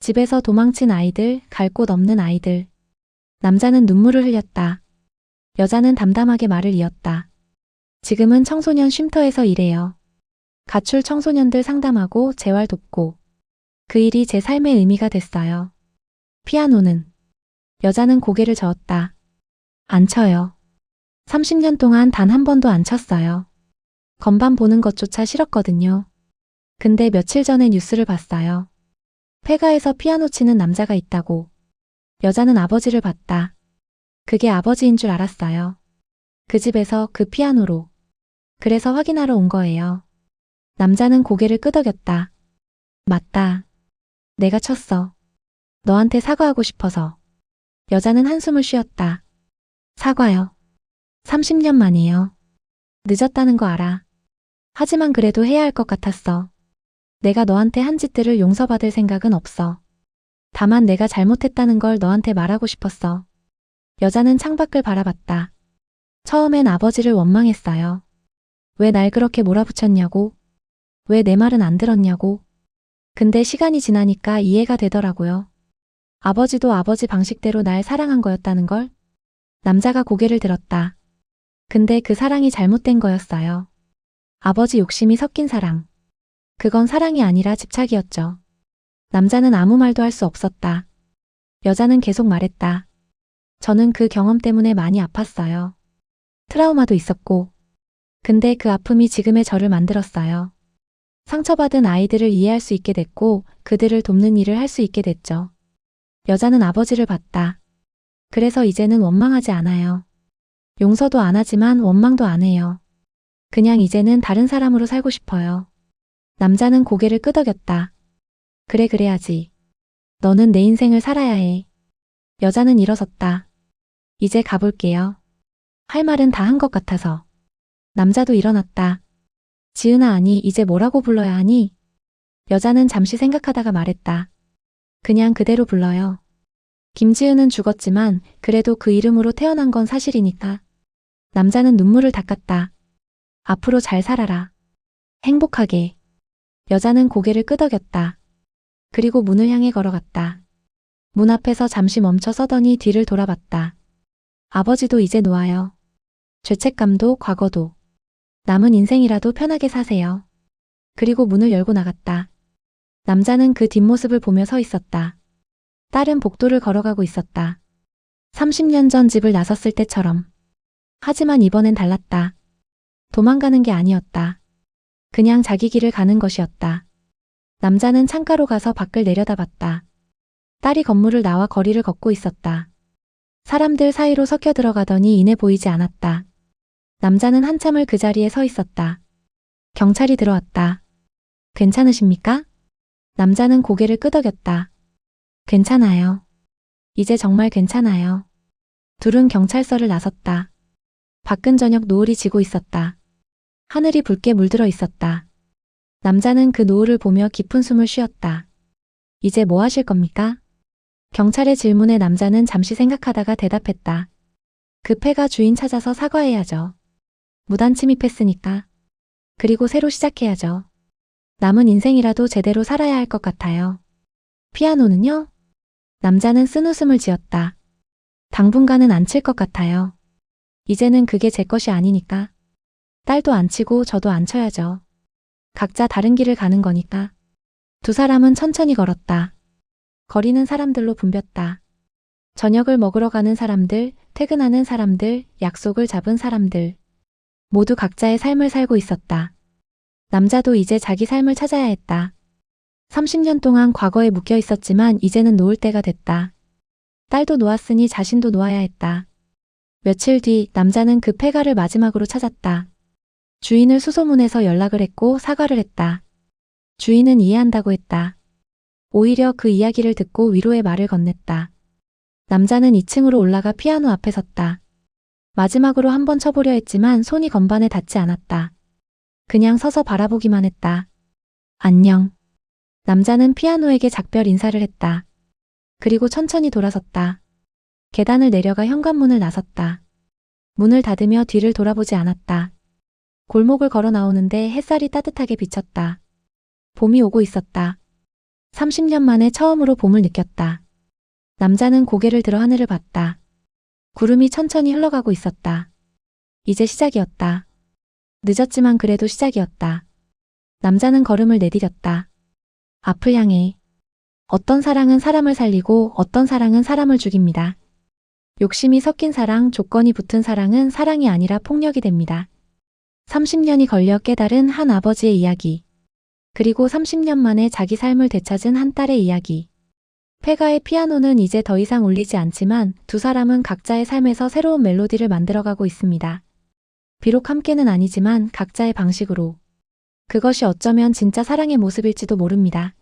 집에서 도망친 아이들, 갈 곳 없는 아이들. 남자는 눈물을 흘렸다. 여자는 담담하게 말을 이었다. 지금은 청소년 쉼터에서 일해요. 가출 청소년들 상담하고 재활 돕고. 그 일이 제 삶의 의미가 됐어요. 피아노는? 여자는 고개를 저었다. 안 쳐요. 30년 동안 단 한 번도 안 쳤어요. 건반 보는 것조차 싫었거든요. 근데 며칠 전에 뉴스를 봤어요. 폐가에서 피아노 치는 남자가 있다고. 여자는 아버지를 봤다. 그게 아버지인 줄 알았어요. 그 집에서 그 피아노로. 그래서 확인하러 온 거예요. 남자는 고개를 끄덕였다. 맞다. 내가 쳤어. 너한테 사과하고 싶어서. 여자는 한숨을 쉬었다. 사과요. 30년 만이에요. 늦었다는 거 알아. 하지만 그래도 해야 할 것 같았어. 내가 너한테 한 짓들을 용서받을 생각은 없어. 다만 내가 잘못했다는 걸 너한테 말하고 싶었어. 여자는 창밖을 바라봤다. 처음엔 아버지를 원망했어요. 왜 날 그렇게 몰아붙였냐고. 왜 내 말은 안 들었냐고. 근데 시간이 지나니까 이해가 되더라고요. 아버지도 아버지 방식대로 날 사랑한 거였다는 걸. 남자가 고개를 들었다. 근데 그 사랑이 잘못된 거였어요. 아버지 욕심이 섞인 사랑. 그건 사랑이 아니라 집착이었죠. 남자는 아무 말도 할 수 없었다. 여자는 계속 말했다. 저는 그 경험 때문에 많이 아팠어요. 트라우마도 있었고. 근데 그 아픔이 지금의 저를 만들었어요. 상처받은 아이들을 이해할 수 있게 됐고 그들을 돕는 일을 할 수 있게 됐죠. 여자는 아버지를 봤다. 그래서 이제는 원망하지 않아요. 용서도 안 하지만 원망도 안 해요. 그냥 이제는 다른 사람으로 살고 싶어요. 남자는 고개를 끄덕였다. 그래 그래야지. 너는 내 인생을 살아야 해. 여자는 일어섰다. 이제 가볼게요. 할 말은 다 한 것 같아서. 남자도 일어났다. 지은아 아니 이제 뭐라고 불러야 하니? 여자는 잠시 생각하다가 말했다. 그냥 그대로 불러요. 김지은은 죽었지만 그래도 그 이름으로 태어난 건 사실이니까. 남자는 눈물을 닦았다. 앞으로 잘 살아라. 행복하게. 여자는 고개를 끄덕였다. 그리고 문을 향해 걸어갔다. 문 앞에서 잠시 멈춰 서더니 뒤를 돌아봤다. 아버지도 이제 놓아요. 죄책감도 과거도. 남은 인생이라도 편하게 사세요. 그리고 문을 열고 나갔다. 남자는 그 뒷모습을 보며 서 있었다. 딸은 복도를 걸어가고 있었다. 30년 전 집을 나섰을 때처럼. 하지만 이번엔 달랐다. 도망가는 게 아니었다. 그냥 자기 길을 가는 것이었다. 남자는 창가로 가서 밖을 내려다봤다. 딸이 건물을 나와 거리를 걷고 있었다. 사람들 사이로 섞여 들어가더니 이내 보이지 않았다. 남자는 한참을 그 자리에 서 있었다. 경찰이 들어왔다. 괜찮으십니까? 남자는 고개를 끄덕였다. 괜찮아요. 이제 정말 괜찮아요. 둘은 경찰서를 나섰다. 밖은 저녁 노을이 지고 있었다. 하늘이 붉게 물들어 있었다. 남자는 그 노을을 보며 깊은 숨을 쉬었다. 이제 뭐 하실 겁니까? 경찰의 질문에 남자는 잠시 생각하다가 대답했다. 그 폐가 주인 찾아서 사과해야죠. 무단 침입했으니까. 그리고 새로 시작해야죠. 남은 인생이라도 제대로 살아야 할 것 같아요. 피아노는요? 남자는 쓴웃음을 지었다. 당분간은 안 칠 것 같아요. 이제는 그게 제 것이 아니니까. 딸도 안 치고 저도 안 쳐야죠. 각자 다른 길을 가는 거니까. 두 사람은 천천히 걸었다. 거리는 사람들로 붐볐다. 저녁을 먹으러 가는 사람들, 퇴근하는 사람들, 약속을 잡은 사람들. 모두 각자의 삶을 살고 있었다. 남자도 이제 자기 삶을 찾아야 했다. 30년 동안 과거에 묶여 있었지만 이제는 놓을 때가 됐다. 딸도 놓았으니 자신도 놓아야 했다. 며칠 뒤 남자는 그 폐가를 마지막으로 찾았다. 주인을 수소문해서 연락을 했고 사과를 했다. 주인은 이해한다고 했다. 오히려 그 이야기를 듣고 위로의 말을 건넸다. 남자는 2층으로 올라가 피아노 앞에 섰다. 마지막으로 한번 쳐보려 했지만 손이 건반에 닿지 않았다. 그냥 서서 바라보기만 했다. 안녕. 남자는 피아노에게 작별 인사를 했다. 그리고 천천히 돌아섰다. 계단을 내려가 현관문을 나섰다. 문을 닫으며 뒤를 돌아보지 않았다. 골목을 걸어 나오는데 햇살이 따뜻하게 비쳤다. 봄이 오고 있었다. 30년 만에 처음으로 봄을 느꼈다. 남자는 고개를 들어 하늘을 봤다. 구름이 천천히 흘러가고 있었다. 이제 시작이었다. 늦었지만 그래도 시작이었다. 남자는 걸음을 내디뎠다. 앞을 향해. 어떤 사랑은 사람을 살리고 어떤 사랑은 사람을 죽입니다. 욕심이 섞인 사랑, 조건이 붙은 사랑은 사랑이 아니라 폭력이 됩니다. 30년이 걸려 깨달은 한 아버지의 이야기. 그리고 30년 만에 자기 삶을 되찾은 한 딸의 이야기. 폐가의 피아노는 이제 더 이상 울리지 않지만 두 사람은 각자의 삶에서 새로운 멜로디를 만들어가고 있습니다. 비록 함께는 아니지만 각자의 방식으로. 그것이 어쩌면 진짜 사랑의 모습일지도 모릅니다.